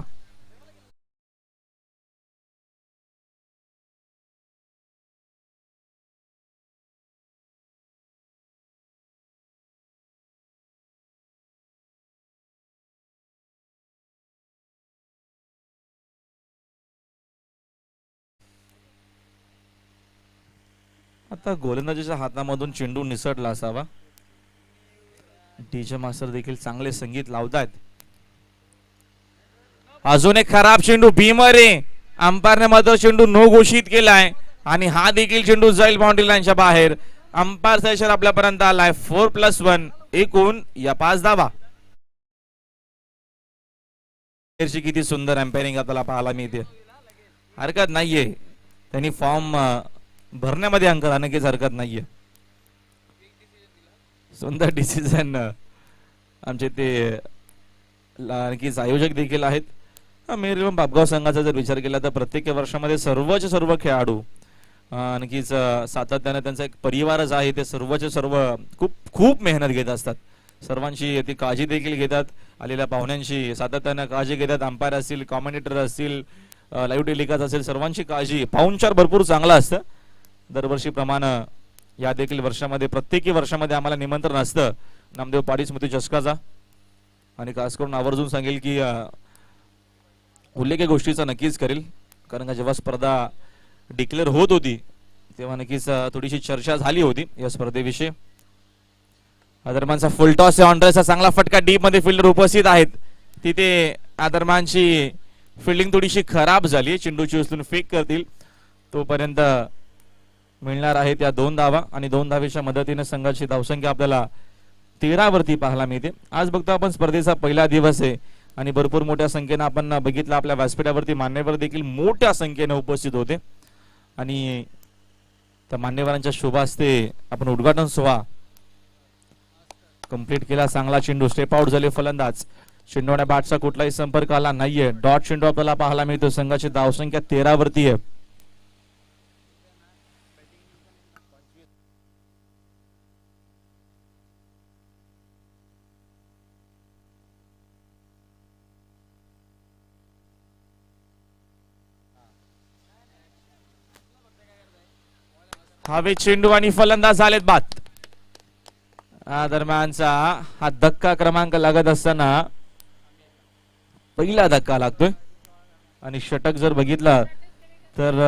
आता गोलंदाजीच्या हातामधून चेंडू निसटला असावा. डीजे मास्टर देखील चांगले संगीत लावतायत. अजून एक खराब चेंडू भीमरे. अंपायरने मात्र चेंडू नो घोषित केलाय आणि हा देखील चेंडू जाईल बाउंड्री लाईनच्या बाहेर. अंपायर इशारा आपल्यापर्यंत आलाय. 4+1 एकूण या 5 धावा. किती सुंदर एम्पायरिंग आपल्याला पाहायला मिळते. हरकत नाहीये, त्यांनी फॉर्म भरण्यामध्ये अंक नक्कीच हरकत नाहीये. सुंदर डिसिजन आमचे ते नक्कीच आयोजक देखील आहेत. मेरीलम बापगाव संघाचा जर विचार केला तर प्रत्येक वर्षामध्ये सर्व खेळाडू नक्कीच सातत्याने त्यांचा एक परिवारच आहे. ते सर्व खूप मेहनत घेत असतात. सर्वांची ती काळजी देखील घेतात. आलेल्या पाहुण्यांची सातत्याने काळजी घेतात. अंपायर असतील, कॉमेंटेटर असतील, लाईव्ह टेलिकास्ट असेल, सर्वांची काळजी. पाहुणचार भरपूर चांगला असतं. दरवर्षीप्रमाणे या देखील वर्षामध्ये प्रत्येकी वर्षामध्ये आम्हाला निमंत्रण असतं नामदेव पाटील स्मृती चषकाचा. आणि खास करून आवर्जून सांगेल की उल्लेख गोष्टीचा नक्कीच करेल, कारण का जेव्हा स्पर्धा डिक्लेअर होत होती तेव्हा नक्कीच थोडीशी चर्चा झाली होती या स्पर्धेविषयी. आदरमानचा फुल टॉस ऑनड्रेसचा चांगला फटका. डीप मध्ये फिल्डर उपस्थित आहेत. तिथे आदरमानची फिल्डिंग थोडीशी खराब झाली. चेंडूची उचलून फेक करतील तोपर्यंत मिळणार आहे त्या 2 धावा. आणि 2 धावेच्या मदतीने संघाची धावसंख्या आपल्याला 13 वरती पाहायला मिळते. आज बघतो आपण स्पर्धेचा पहिला दिवस आहे आणि भरपूर मोठ्या संख्येने आपण बघितलं आपल्या व्यासपीठावरती मान्यवर देखील मोठ्या संख्येने उपस्थित होते. आणि त्या मान्यवरांच्या शुभ हस्ते आपण उद्घाटन सोहळा कंप्लीट केला. चांगला चेंडू. स्टेप आउट झाले फलंदाज. चेंडूने बॅटचा कुठलाही संपर्क आला नाहीये. डॉट चेंडू आपल्याला पाहायला मिळतो. संघाची धावसंख्या 13 वरती आहे. हवे चेंडू आणि फलंदाज झालेत बाद. दरम्यानचा हा धक्का क्रमांक लागत असताना पहिला धक्का लागतोय. आणि षटक जर बघितला तर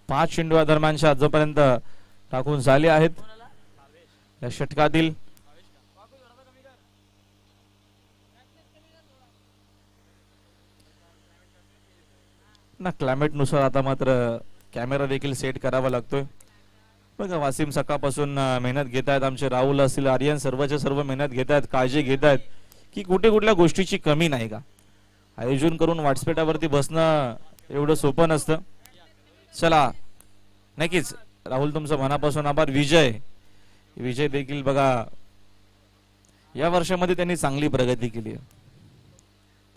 5 चेंडू दरम्यानच्या जोपर्यंत टाकून झाले आहेत या षटकातील. ना क्लायमेट नुसार आता मात्र कॅमेरा देखील सेट करावा लागतोय. बघा वासिम सकाळपासून मेहनत घेत आहेत. आमचे राहुल असतील, आर्यन सर्व मेहनत घेत आहेत, काळजी घेत आहेत की कुठल्या गोष्टीची कमी नाही का. आयोजन करून व्हॉट्सपीटावरती बसणं एवढं सोपं नसतं. चला नक्कीच राहुल तुमचं मनापासून आभार. विजय देखील बघा या वर्षामध्ये त्यांनी चांगली प्रगती केली आहे.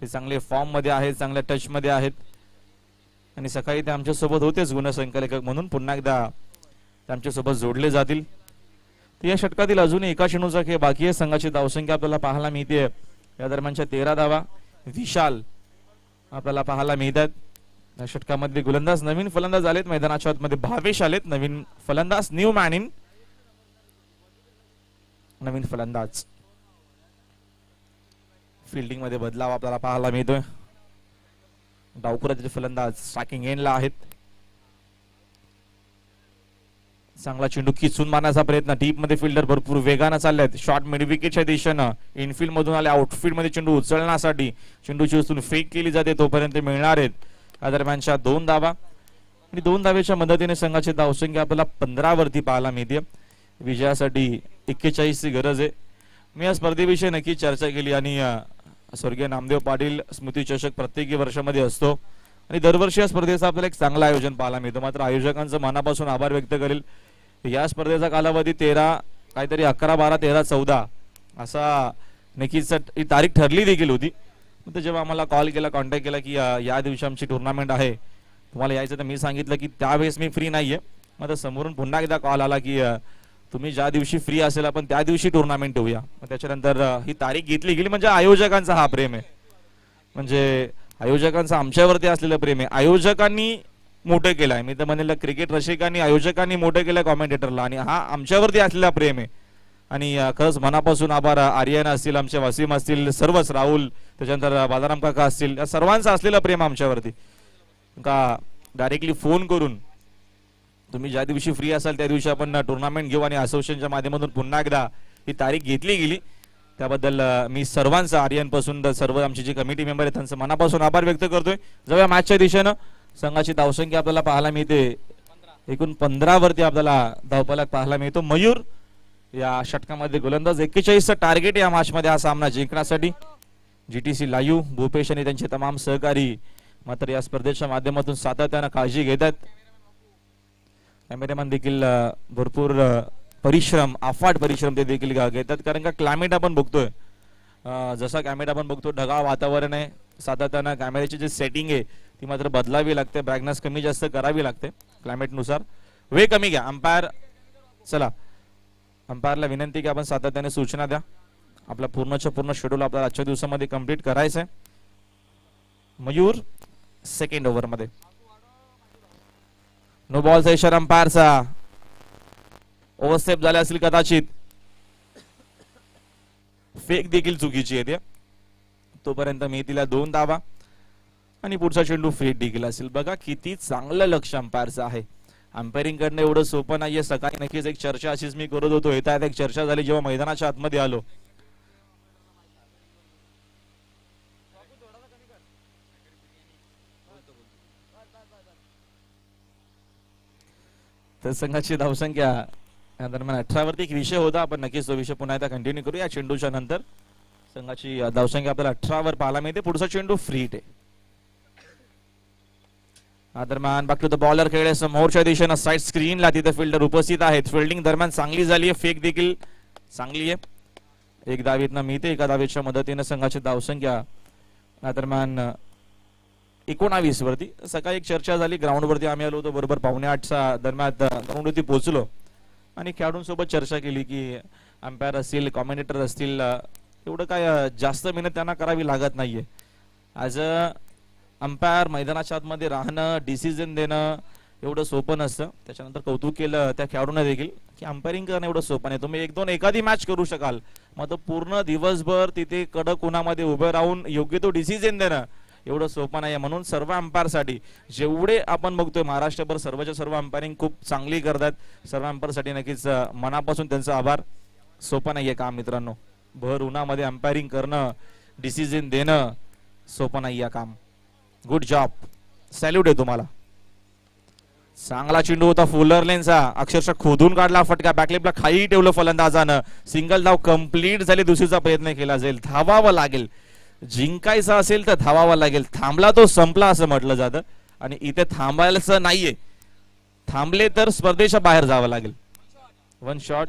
ते चांगले फॉर्म मध्ये आहेत, चांगल्या टच मध्ये आहेत. आणि सकाळी ते आमच्या सोबत होतेच गुणसंकलक म्हणून. पुन्हा एकदा आमच्या सोबत जोडले जातील. या षटकातील अजून एका चेंडूचा खेळ बाकी आहे. संघाची धावसंख्या आपल्याला पाहायला मिळते या दरम्यानच्या 13 धावा. विशाल आपल्याला पाहायला मिळतात. या षटकामध्ये गोलंदाज नवीन फलंदाज आलेत मैदानाच्या आतमध्ये. भावेश आलेत नवीन फलंदाज. New man in. नवीन फलंदाज. फिल्डिंग मध्ये बदलाव आपल्याला पाहायला मिळतोय. डावखुराचे फलंदाज स्ट्रायकिंग एंडला आहेत. चांगला चेंडू खिचून मारण्याचा प्रयत्न. डीप मध्ये फिल्डर भरपूर वेगानं चाललेत. शॉर्ट मिड विकेटच्या दिशेनं इनफिल्ड मधून आले. आउटफील्ड मध्ये चेंडू उचलण्यासाठी चेंडूची उचलून फेक केली जाते तोपर्यंत मिळणार आहेत या दरम्यानच्या 2 धावा. आणि 2 धावेच्या मदतीने संघाची धावसंख्या आपल्याला 15 वरती पाहायला मिळते. विजयासाठी 41 ची गरज आहे. मी या स्पर्धेविषयी नक्की चर्चा केली आणि स्वर्गीय नामदेव पाटील स्मृती चषक प्रत्येकी वर्षामध्ये असतो आणि दरवर्षी या स्पर्धेचं आपल्याला एक चांगलं आयोजन पाहायला मिळतं. मात्र आयोजकांचं मनापासून आभार व्यक्त करेल. या स्पर्धेचा कालावधी 13 काहीतरी 11, 12, 13, 14 असा नक्कीच ही तारीख ठरली देखील होती. जेव्हा आम्हाला कॉल केला, कॉन्टॅक्ट केला की या दिवशी आमची टुर्नामेंट आहे, तुम्हाला यायचं, तर मी सांगितलं की त्यावेळेस मी फ्री नाहीये. मग समोरून पुन्हा एकदा कॉल आला की तुम्ही ज्या दिवशी फ्री असेल आपण त्या दिवशी टुर्नामेंट ठेवूया. मग त्याच्यानंतर ही तारीख घेतली गेली. म्हणजे आयोजकांचा हा प्रेम आहे. म्हणजे आयोजकांचं आमच्यावरती असलेलं प्रेम आहे. आयोजकांनी मोठं केलंय. मी तर म्हणेल क्रिकेट रसिकांनी आयोजकांनी मोठं केलंय कॉमेंटेटरला आणि हा आमच्यावरती असलेला प्रेम आहे. आणि खरंच मनापासून आभार. आर्यन असतील, आमचे वसीम असतील, सर्वच राहुल, त्याच्यानंतर बालाराम काका असतील, या सर्वांचं असलेलं प्रेम आमच्यावरती. का डायरेक्टली फोन करून तुम्ही ज्या दिवशी फ्री असाल त्या दिवशी आपण टुर्नामेंट घेऊ आणि असोसिएशनच्या माध्यमातून पुन्हा एकदा ही तारीख घेतली गेली त्याबद्दल मी सर्वांचा आर्यनपासून सर्व आमची जी कमिटी मेंबर आहेत त्यांचं मनापासून आभार व्यक्त करतोय. जाऊया मॅचच्या दिशेनं. संघाची धावसंख्या आपल्याला पाहायला मिळते एकूण 15 वरती आपल्याला धावफलक पाहायला मिळतो. मयूर या षटकामध्ये गोलंदाज 41चं टार्गेट या मॅच मध्ये हा सामना जिंकण्यासाठी. जीटीसी लाईव्ह भूपेश आणि त्यांचे तमाम सहकारी मात्र या स्पर्धेच्या माध्यमातून सातत्यानं काळजी घेतात. कॅमेरामॅन देखील भरपूर परिश्रम अफाट परिश्रम ते देखील घेतात कारण का क्लायमेट आपण बघतोय जसा क्लायमेट आपण बघतो ढगाळ वातावरण आहे. सातत्यानं कॅमेऱ्याची जी सेटिंग आहे ती मात्र बदलावी लागते. ब्राईटनेस कमी जास्त करावी लागते क्लायमेट नुसार. वेळ कमी घ्या अंपायर. चला अंपायरला विनंती की आपण सातत्याने सूचना द्या. आपला पूर्णच्या पूर्ण शेड्यूल आपल्याला आजच्या दिवसामध्ये कंप्लीट करायचं आहे. मयूर सेकंड ओव्हर मध्ये नो बॉलचा इशारा अंपायरचा. ओव्हरस्टेप झाले असेल कदाचित. फेक देखील चुकीची येते. तोपर्यंत मी तिला 2 धावा आणि पुढचा चेंडू फेक देखील असेल. बघा किती चांगलं लक्ष अंपायरचं आहे. अंपायरिंग करणं एवढं सोपं नाहीये. सकाळी नक्कीच एक चर्चा अशीच मी करत होतो. येतात एक चर्चा झाली जेव्हा मैदानाच्या आतमध्ये आलो. तर संघाची धावसंख्या या दरम्यान 18 वरती एक विषय होता. आपण नक्कीच तो विषय पुन्हा एकदा कंटिन्यू करूया चेंडूच्या नंतर. संघाची धावसंख्या आपल्याला 18 वर पाहायला मिळते. पुढचा चेंडू फ्री हिट आहे. या दरम्यान बॅक टू द बॉलर खेळले समोरच्या दिशेनं साइड स्क्रीनला तिथे फिल्डर उपस्थित आहेत. फिल्डिंग दरम्यान चांगली झाली आहे. फेक देखील चांगली आहे. एक धावेतनं मिळते. एका धावेच्या मदतीने संघाची धावसंख्या या दरम्यान 19 वरती. सकाळी एक चर्चा झाली ग्राउंड वरती. आम्ही आलो होतो बरोबर 7:45च्या दरम्यान ग्राउंड वरती पोहोचलो आणि खेळाडूंसोबत चर्चा केली की अंपायर असतील कॉमेंटेटर असतील एवढं काय जास्त मेहनत त्यांना करावी लागत नाहीये. ॲज अ अंपायर मैदानाच्या आतमध्ये राहणं डिसिजन देणं एवढं सोपं नसतं. त्याच्यानंतर कौतुक केलं त्या खेळाडूंना देखील की अंपायरिंग करणं एवढं सोपं नाही. तुम्ही 1-2 एखादी मॅच करू शकाल मग पूर्ण दिवसभर तिथे कडक उन्हामध्ये उभे राहून योग्य तो डिसिजन देणं एवढं सोपं नाही. म्हणून सर्व अंपायरसाठी जेवढे आपण बघतोय महाराष्ट्रभर सर्वच्या सर्व अंपायरिंग खूप चांगली करतात. सर्व अंपायरसाठी नक्कीच मनापासून त्यांचा आभार. सोपं नाहीये काम मित्रांनो. भर उन्हामध्ये अंपायरिंग करणं डिसिजन देणं सोपं नाहीये काम. Good job. सॅल्यूट आहे तुम्हाला. चांगला चेंडू होता फुलर लेनचा. अक्षरशः खोदून काढला फटका. बॅकलेपला खाली ठेवलं फलंदाजानं. सिंगल धाव कंप्लीट झाली. दुसरीचा प्रयत्न केला जाईल. धावावं लागेल. जिंकायचं असेल तर धावावा लागेल. थांबला तो संपला असं म्हटलं जातं आणि इथे थांबायचं नाहीये. थांबले तर स्पर्धेच्या बाहेर जावं लागेल. 1 शॉट.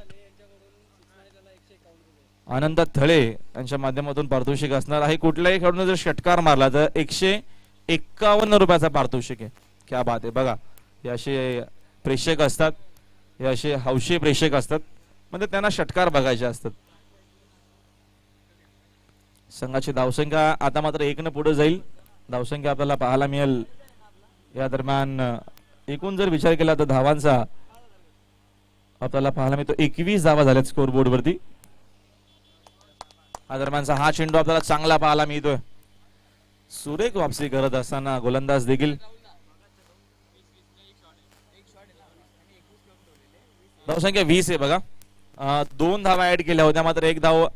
आनंद थळे यांच्या माध्यमातून पारितोषिक असणार आहे. कुठल्याही खेळाडूने जर षटकार मारला तर 151 रुपयाचा पारितोषिक आहे. क्या बात आहे. बघा हे असे प्रेक्षक असतात. हे असे हौशी प्रेक्षक असतात म्हणजे त्यांना षटकार बघायचे असतात. संघाची धावसंख्या आता मात्र 1 न पुढे जाईल. धावसंख्या आपल्याला पाहायला मिळेल. या दरम्यान एकूण जर विचार केला तर धावांचा आपल्याला पाहायला मिळतो 21 धावा झाल्यात स्कोरबोर्ड वरती. या दरम्यानचा हा चेंडू आपल्याला चांगला पाहायला मिळतोय. सुरेख वापसी करत असताना गोलंदाज देखील. धावसंख्या 20 आहे बघा. 2 धावा ऍड केल्या होत्या मात्र 1 धाव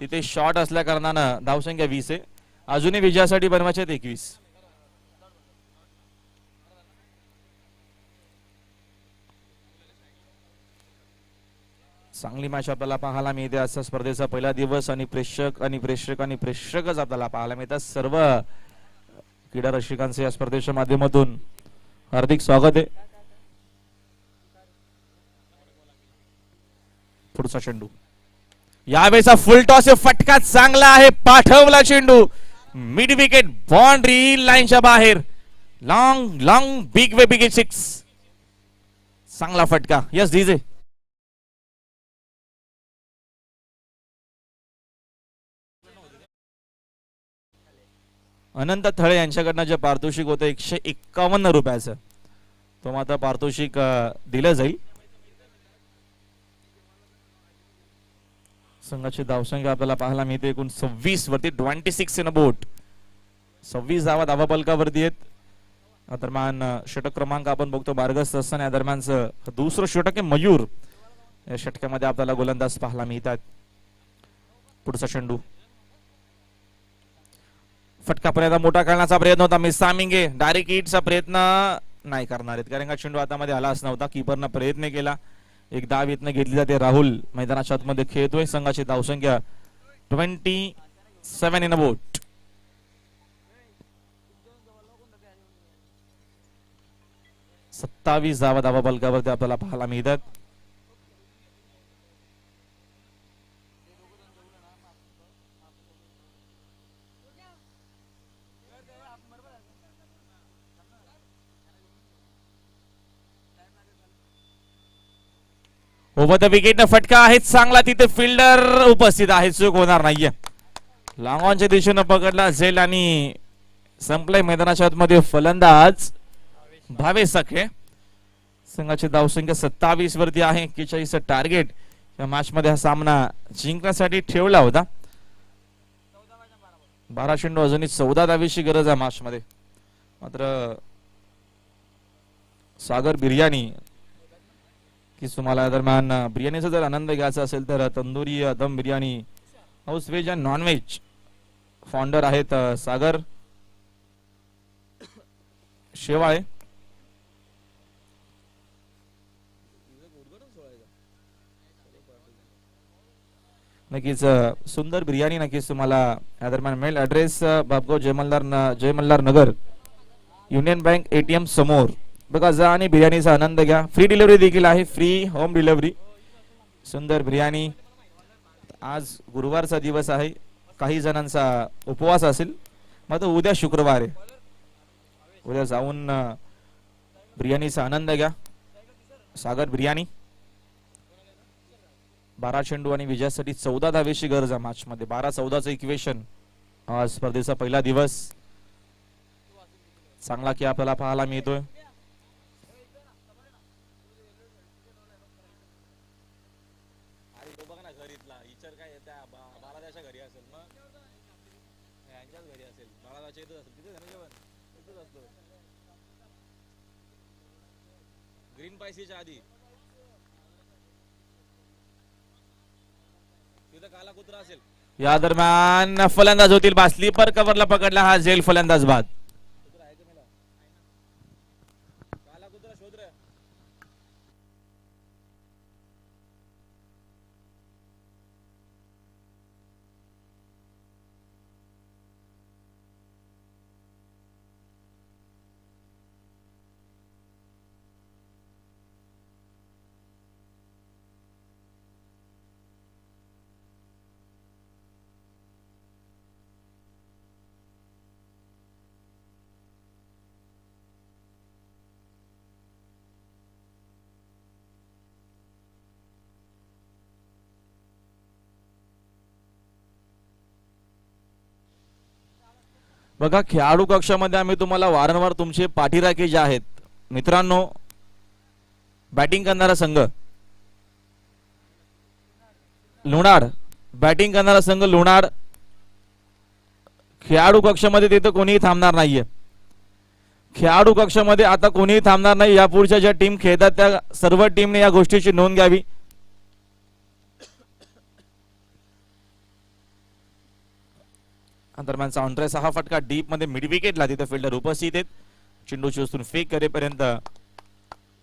तिथे शॉर्ट असल्या कारणानं धावसंख्या 20 आहे. अजूनही विजयासाठी बनवायचे 21. चांगली मॅच आपल्याला पाहायला मिळते. आजचा स्पर्धेचा पहिला दिवस आणि प्रेक्षकच आपल्याला पाहायला मिळतात. सर्व क्रीडा रसिकांचे या स्पर्धेच्या माध्यमातून हार्दिक स्वागत आहे. पुढचा चेंडू यावेळेचा फुल टॉस फटका चांगला आहे. पाठवला चेंडू मिड विकेट बाउंड्री लाईनच्या बाहेर. Long big wicket 6. चांगला फटका. Yes DJ. अनंत थळे यांच्याकडनं जे पारितोषिक होतं 151 रुपयाचं तो मात्र पारितोषिक दिलं जाईल. संघाची धावसंख्या आपल्याला पाहायला मिळते एकूण 26 वरती. 26 इन अ बोट. 26 धावा धावाफलकावरती आहेत. दरम्यान षटक क्रमांक आपण बघतो बारगस असताना या दरम्यानचं दुसरं षटक आहे मयूर. या षटकामध्ये आपल्याला गोलंदाज पाहायला मिळतात. पुढचा चेंडू फटका पर्यंत मोठा करण्याचा प्रयत्न होता. मिसामिंगे डायरेक्ट हिटचा प्रयत्न नाही करणार आहेत कारण का चेंडू हातामध्ये आलाच नव्हता. कीपरनं प्रयत्न केला. एक धाव इथनं घेतली जाते. राहुल मैदानाच्या आतमध्ये खेळतोय. संघाची धावसंख्या 27 इन अ बोट. सत्तावीस धावा बलकावरती आपल्याला पाहायला मिळतात. ओव्हर द विकेट फटका आहे चांगला. तिथे फिल्डर उपस्थित आहे. चूक होणार नाहीये. लॉंग ऑनच्या दिशेनं पकडला झेल आणि संपलाय मैदानाच्या आतमध्ये फलंदाज भावेश सखे. संघाची धावसंख्या 27 वरती आहे. 41 टार्गेट या मॅच मध्ये हा सामना जिंकण्यासाठी ठेवला होता. 12 चेंडू अजूनही 14 धावेची गरज आहे मॅच मध्ये. मात्र सागर बिर्याणी की तुम्हाला दरम्यान बिर्याणीचा जर आनंद घ्यायचा असेल तर तंदुरी दम biryani house veg and non veg founder आहेत सागर शेवाळे. नक्कीच सुंदर बिर्याणी नक्कीच तुम्हाला या दरम्यान मिळेल. ऍड्रेस बापगाव जय मल्हार नगर युनियन बँक ATM समोर. बघा जा आणि बिर्याणीचा आनंद घ्या. फ्री डिलिव्हरी देखील आहे. Free home delivery. सुंदर बिर्याणी. आज गुरुवारचा दिवस आहे. काही जणांचा उपवास असेल. मग उद्या शुक्रवार आहे. उद्या जाऊन बिर्याणीचा आनंद घ्या. सागर बिर्याणी. 12 चेंडू आणि विजयासाठी 14 धावेची गरज आहे मॅच मध्ये. 12-14चं इक्वेशन. आज स्पर्धेचा पहिला दिवस. चांगला की आपल्याला पाहायला मिळतोय. ग्रीन पायसीच्या आधी तिथं काला कुत्रा असेल. या दरम्यान फलंदाज होतील. स्लीपर कव्हरला पकडला हा झेल फलंदाज बाद. काला कुत्रा शोध रे. बघा खेळाडू कक्षामध्ये आम्ही तुम्हाला वारंवार तुमचे पाठीराखे जे आहेत मित्रांनो. बॅटिंग करणारा संघ लोणार. बॅटिंग करणारा संघ लोणार. खेळाडू कक्षामध्ये तिथं कोणीही थांबणार नाहीये. खेळाडू कक्षामध्ये आता कोणीही थांबणार नाही. यापुढच्या ज्या टीम खेळतात त्या सर्व टीमने या गोष्टीची नोंद घ्यावी. दरम्यान साउंड्रेस हा फटका डीप मध्ये मिड विकेटला. तिथे फिल्डर उपस्थित आहेत. चेंडूची उचलून फेक करेपर्यंत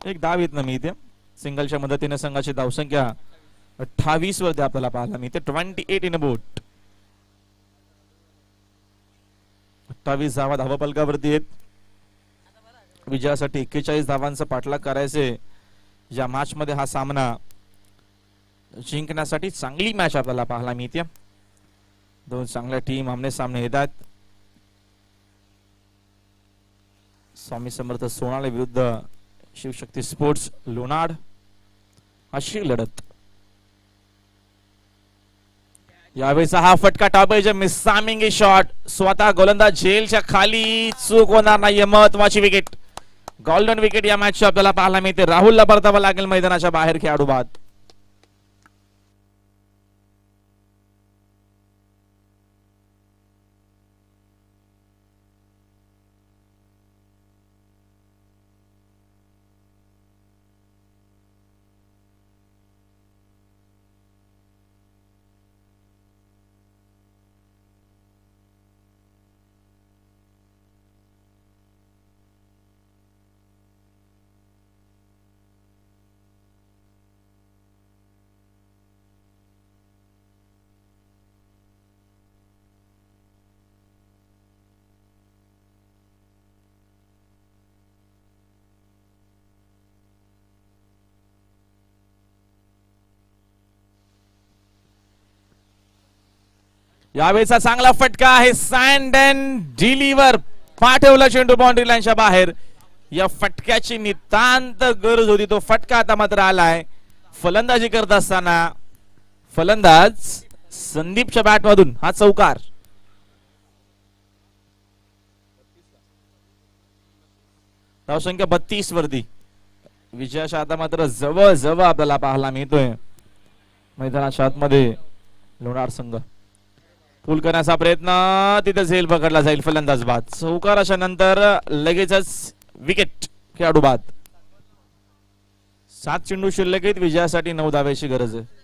एक धाव येत मिळते. सिंगलच्या मदतीने संघाची धावसंख्या 28 वरती आपल्याला पाहायला मिळते. 28 इन अ बोट. 28 धावा धावपलकावरती आहेत. विजयासाठी 41 धावांचा पाठलाग करायचे. या मॅच मध्ये हा सामना जिंकण्यासाठी चांगली मॅच आपल्याला पाहायला मिळते. दोन चांगल्या टीम आमने सामने येतात. स्वामी समर्थ सोनाळे विरुद्ध शिवशक्ती स्पोर्ट्स लोणार अशी लढत. यावेळेचा हा फटका टाळायचा. मिसामिंग शॉट. स्वतः गोलंदाज झेलच्या खाली. चूक होणार नाहीये. महत्वाची विकेट. गोल्डन विकेट या मॅच आपल्याला पाहायला मिळते. राहुलला परतावा लागेल मैदानाच्या बाहेर खेळाडू बाद. यावेळेचा चांगला फटका आहे, सँड अँड डिलिव्हर पाठवला चेंडू बाउंड्री लाईनच्या बाहेर. या फटक्याची नितांत गरज होती, तो फटका आता मात्र आलाय. फलंदाजी करत असताना फलंदाज संदीपच्या बॅट मधून हा चौकार. धावसंख्या 32 वरती. विजयाच्या आता मात्र जवळ जवळ आपल्याला पाहायला मिळतोय. मैदानाच्या आतमध्ये लोणार संघ पूल करण्याचा प्रयत्न, तिथे झेल पकडला जाईल, फलंदाज बाद. चौकाराच्या नंतर लगेचच विकेट, खेळाडू बाद. 7 चेंडू शिल्लक आहेत, विजयासाठी 9 धावेची गरज आहे.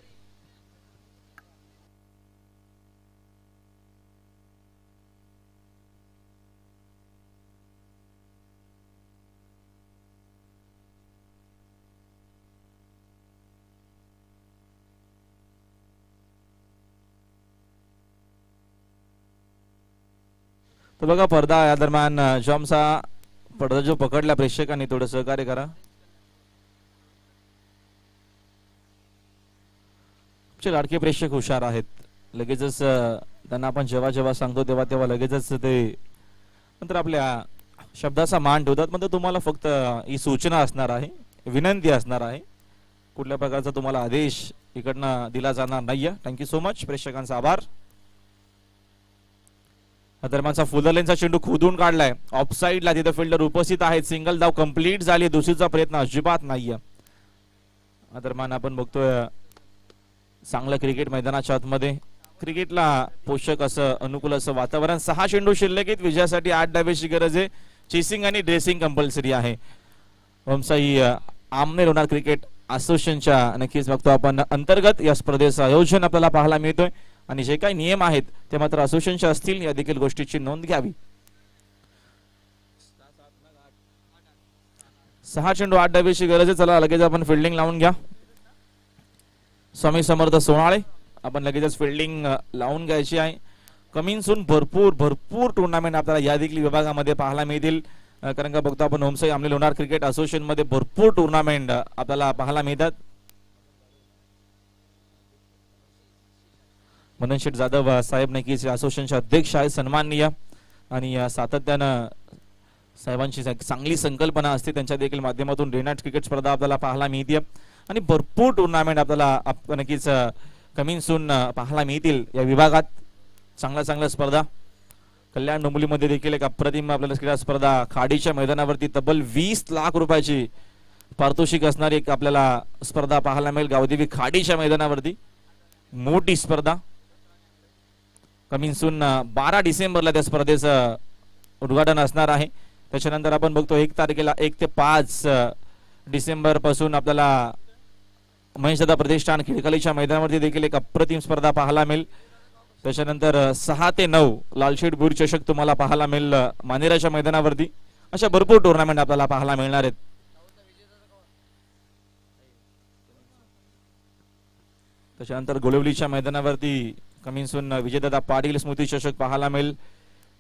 तर बघा पडदा या दरम्यान जॉमचा पडदा जो पकडला प्रेक्षकांनी थोडं सहकार्य करा. लाडके प्रेक्षक हुशार आहेत. लगेचच त्यांना आपण जेव्हा जेव्हा सांगतो तेव्हा तेव्हा लगेचच ते नंतर आपल्या शब्दाचा मान ठेवतात. म्हणजे तुम्हाला फक्त ही सूचना असणार आहे, विनंती असणार आहे, कुठल्या प्रकारचा तुम्हाला आदेश इकडनं दिला जाणार नाहीये. थँक्यू सो मच, प्रेक्षकांचा आभार. दरम्यानचा फुलरलेनचा चेंडू खोदून काढलाय ऑफ साइडला, तिथे फिल्डर उपस्थित आहेत. सिंगल धाव कंप्लीट झाली, दुसरीचा प्रयत्न अजिबात नाहीये. दरम्यान आपण बघतोय चांगलं क्रिकेट मैदानाच्या आतमध्ये, क्रिकेटला पोषक असं अनुकूल असं वातावरण. 6 चेंडू शिल्लक आहेत, विजयासाठी 8 धावेची गरज आहे. चेसिंग आणि ड्रेसिंग कंपल्सरी आहे. ओमसाई आमने लोणार क्रिकेट असोसिएशनच्या नक्कीच बघतो आपण अंतर्गत या स्पर्धेचं आयोजन आपल्याला पाहायला मिळतोय. आणि जे काही नियम आहेत ते मात्र असोसिएशनचे असतील, या देखील गोष्टीची नोंद घ्यावी. 6 चेंडू 8 धावेची गरज आहे. चला लगेच आपण फिल्डिंग लावून घ्या. स्वामी समर्थ सोनाळे, आपण लगेचच फिल्डिंग लावून घ्यायची आहे. कमिंग सून भरपूर भरपूर टुर्नामेंट आपल्याला या देखील विभागामध्ये पाहायला मिळतील. कारण का बघतो आपण ओमसाई आमने लोणार क्रिकेट असोसिएशन मध्ये भरपूर टुर्नामेंट आपल्याला पाहायला मिळतात. मनन शेठ जाधव साहेब नक्कीच असोसिएशनचे अध्यक्ष आहेत, सन्माननीय. आणि सातत्यानं साहेबांची चांगली संकल्पना असते, त्यांच्या देखील माध्यमातून डे नाईट क्रिकेट स्पर्धा आपल्याला पाहायला मिळते. आणि भरपूर टुर्नामेंट आपल्याला नक्कीच कमिंग सून पाहायला मिळतील या विभागात. चांगल्या स्पर्धा. कल्याण डोंबिवलीमध्ये देखील एक अप्रतिम आपल्याला क्रीडा स्पर्धा, खाडीच्या मैदानावरती तब्बल 20 लाख रुपयाची पारितोषिक असणारी एक आपल्याला स्पर्धा पाहायला मिळेल. गावदेवी खाडीच्या मैदानावरती मोठी स्पर्धा. कमिंग सून 12 डिसेंबरला त्या स्पर्धेचं उद्घाटन असणार आहे. त्याच्यानंतर आपण बघतो 1 तारखेला 1 ते 5 डिसेंबर पासून आपल्याला महेशदादा प्रतिष्ठान खिडकालीच्या मैदानावरती देखील एक अप्रतिम स्पर्धा पाहायला मिळेल. त्याच्यानंतर 6 ते 9 लालशेठ बुर चषक तुम्हाला पाहायला मिळेल मानेराच्या मैदानावरती. अशा भरपूर टुर्नामेंट आपल्याला पाहायला मिळणार आहेत. त्याच्यानंतर गोळवलीच्या मैदानावरती कमिंग सून विजयदादा पाटील स्मृती चषक पाहायला मिळेल.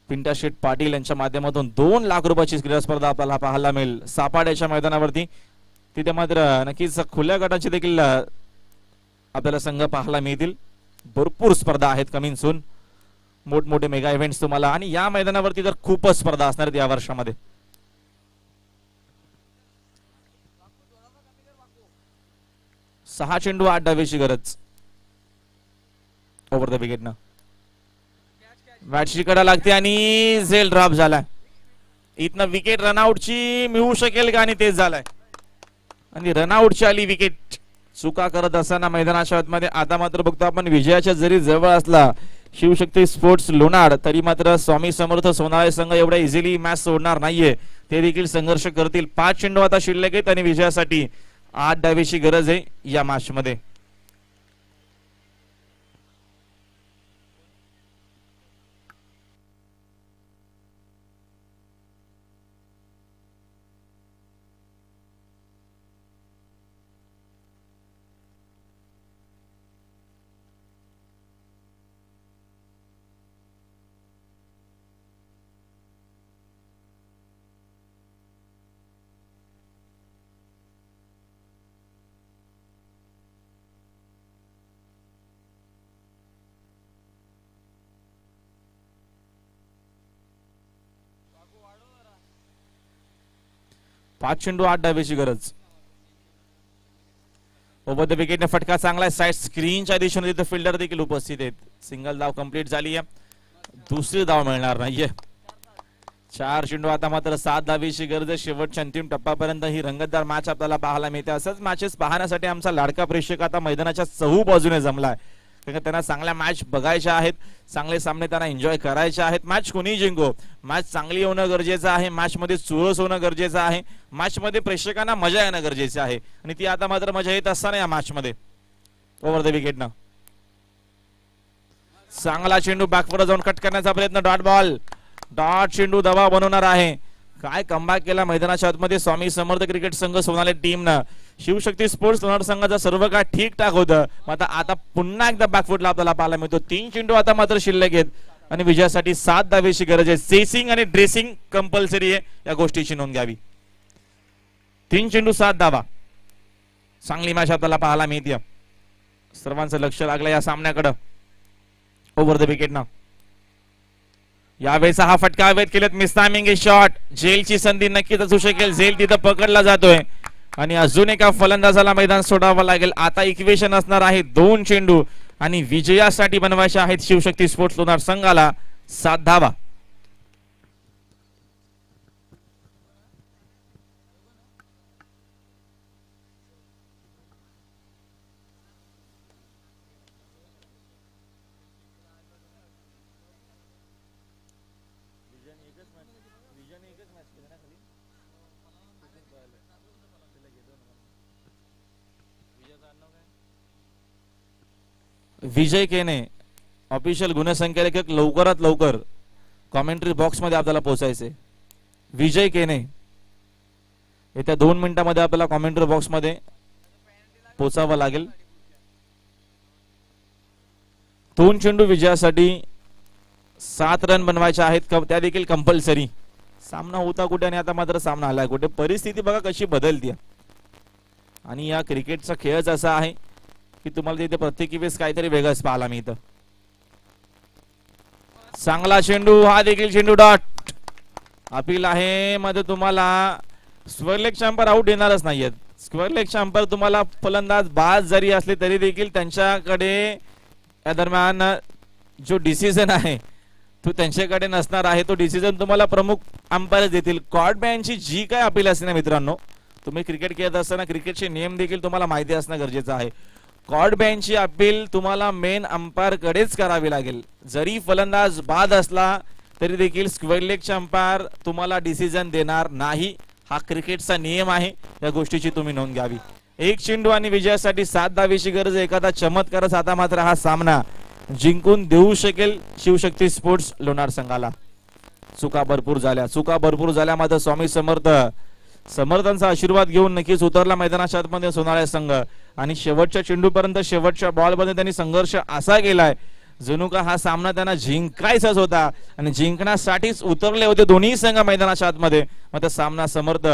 पिंटा शेठ पाटील यांच्या माध्यमातून 2 लाख रुपयाची क्रीडा स्पर्धा आपल्याला पाहायला मिळेल सापाड्याच्या मैदानावरती. तिथे मात्र नक्कीच खुल्या गटाचे देखील आपल्याला संघ पाहायला मिळतील. भरपूर स्पर्धा आहेत कमिंग सून, मोठमोठे मेगा इव्हेंट्स तुम्हाला. आणि या मैदानावरती तर खूपच स्पर्धा असणार आहेत या वर्षामध्ये. सहा चेंडू 8 धावेची गरज. ओव्हर द विकेट ना बॅटची कडा लागते आणि झेल ड्रॉप झालाय. इथनं विकेट रनआउटची मिळू शकेल का, आणि तेच झालाय. आणि रनआउटची आली विकेट. चुका करत असताना मैदानाच्या आतमध्ये. आता मात्र बघतो आपण विजयाच्या जरी जवळ असला शिवशक्ती स्पोर्ट्स लोणार, तरी मात्र स्वामी समर्थ सोनाळे संघ एवढा इझिली मॅच सोडणार नाहीये. ते देखील संघर्ष करतील. 5 चेंडू आता शिल्लक आहेत आणि विजयासाठी 8 धावेची गरज आहे या मॅच मध्ये. 5 चेंडू 8 धावेची गरज. ओव्हर द विकेटने फटका चांगला साइड स्क्रीनच्या दिशेने तिथे फिल्डर देखील उपस्थित आहेत. सिंगल धाव कंप्लीट झाली आहे, दुसरी धाव मिळणार नाहीये. 4 चेंडू आता मात्र 7 धावेची गरज आहे. शेवटच्या अंतिम टप्प्यापर्यंत ही रंगतदार मॅच आपल्याला पाहायला मिळते. असंच मॅचेस पाहण्यासाठी आमचा लाडका प्रेक्षक आता मैदानाच्या चहू बाजूने जमलाय, कारण त्यांना चांगल्या मॅच बघायच्या आहेत, चांगले सामने त्यांना एन्जॉय करायचे आहेत. मॅच कोणी जिंको, मॅच चांगली होणं गरजेचं आहे, मॅच मध्ये चुरस होणं गरजेचं आहे, मॅच मध्ये प्रेक्षकांना मजा येणं गरजेचं आहे, आणि ती आता मात्र मजा येत असताना या मॅच मध्ये. ओव्हर द विकेटनं चांगला चेंडू बॅकवर जाऊन कट करण्याचा प्रयत्न. डॉट चेंडू दबाव बनवणार आहे. काय कमबॅक केला मैदानाच्या आतमध्ये स्वामी समर्थ क्रिकेट संघ सोनाली टीमनं. शिवशक्ती स्पोर्ट्स लोणार संघाचा सर्व काय ठीक ठाक होतं, मात्र आता पुन्हा एकदा बॅकफुटला आपल्याला पाहायला मिळतो. 3 चेंडू आता मात्र शिल्लक आहेत आणि विजयासाठी 7 धावेची गरज आहे. चेसिंग आणि ड्रेसिंग कंपल्सरी आहे, या गोष्टीची नोंद घ्यावी. 3 चेंडू 7 धावा. चांगली मॅच आपल्याला पाहायला मिळते. सर्वांचं लक्ष लागलं या सामन्याकडे. ओव्हर द विकेट ना यावेळेचा हा फटका हवेत केलेत. Miss timing shot. जेलची संधी नक्कीच असू शकेल. जेल तिथं पकडला जातोय आणि अजून एका फलंदाजाला मैदान सोडावं लागेल. आता इक्वेशन असणार आहे 2 चेंडू आणि विजयासाठी बनवायचे आहेत शिवशक्ती स्पोर्ट्स लोणार संघाला 7 धावा. विजय केने ऑफिशियल गुणसंख्यालेखक लवकरात लवकर कॉमेंट्री बॉक्स मध्ये आपल्याला पोहोचायचे. विजय केने येत्या 2 मिनिटांमध्ये आपल्याला कॉमेंट्री बॉक्स मध्ये पोहोचावं लागेल. 2 चेंडू विजयासाठी 7 रन बनवायचे आहेत, त्या देखील कंपल्सरी. सामना होता कुठे आणि आता मात्र सामना आलाय कुठे. परिस्थिती बघा कशी बदलती, आणि या क्रिकेटचा खेळच असा आहे की तुम्हाला तिथे प्रत्येक वेळेस काहीतरी वेगळंच पाहायला मिळतं. चांगला चेंडू, हा देखील चेंडू डॉट. अपील आहे मध्ये तुम्हाला स्क्वेअर लेगच्या अंपायर आउट देणारच नाहीयेत. स्क्वेअर लेगच्या अंपायर तुम्हाला फलंदाज बाद जरी असले तरी देखील त्यांच्याकडे या दरम्यान जो डिसिजन आहे तो त्यांच्याकडे नसणार आहे. तो डिसिजन तुम्हाला प्रमुख अंपायर देतील. कॉर्ड बँचची जी काय अपील असते ना मित्रांनो, तुम्ही क्रिकेट खेळत असताना क्रिकेटचे नियम देखील तुम्हाला माहिती असणं गरजेचं आहे. कॉर्ड बँचची अपील तुम्हाला मेन अंपायर कडेच करावी लागेल. जरी फलंदाज बाद असला तरी देखील स्क्वेअर लेगचे अंपायर तुम्हाला डिसिजन देणार नाही. हा क्रिकेटचा नियम आहे, या गोष्टीची तुम्ही नोंद घ्यावी. 1 चेंडू आणि विजयासाठी 7 धावेची गरज. एखादा चमत्कारच आता मात्र हा सामना जिंकून देऊ शकेल शिवशक्ती स्पोर्ट्स लोणार संघाला. चुका भरपूर झाल्या मात्र स्वामी समर्थांचा आशीर्वाद घेऊन नक्कीच उतरला मैदानाच्या आतमध्ये सोनाळ्या संघ, आणि शेवटच्या चेंडूपर्यंत शेवटच्या बॉलमध्ये त्यांनी संघर्ष असा केलाय जणू का हा सामना त्यांना जिंकायचाच होता आणि जिंकण्यासाठीच उतरले होते दोन्ही संघ मैदानाच्या आतमध्ये. मात्र सामना समर्थ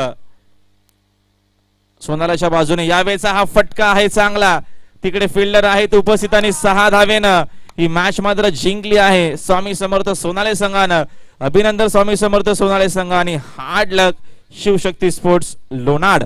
सोनाळ्याच्या बाजूने. यावेळेचा हा फटका आहे चांगला. तिकडे फिल्डर आहेत उपस्थित आणि 6 धावेनं ही मॅच मात्र जिंकली आहे स्वामी समर्थ सोनाळे संघानं. अभिनंदन स्वामी समर्थ सोनाळे संघ आणि हार्ड लक शिवशक्ती स्पोर्ट्स लोणार.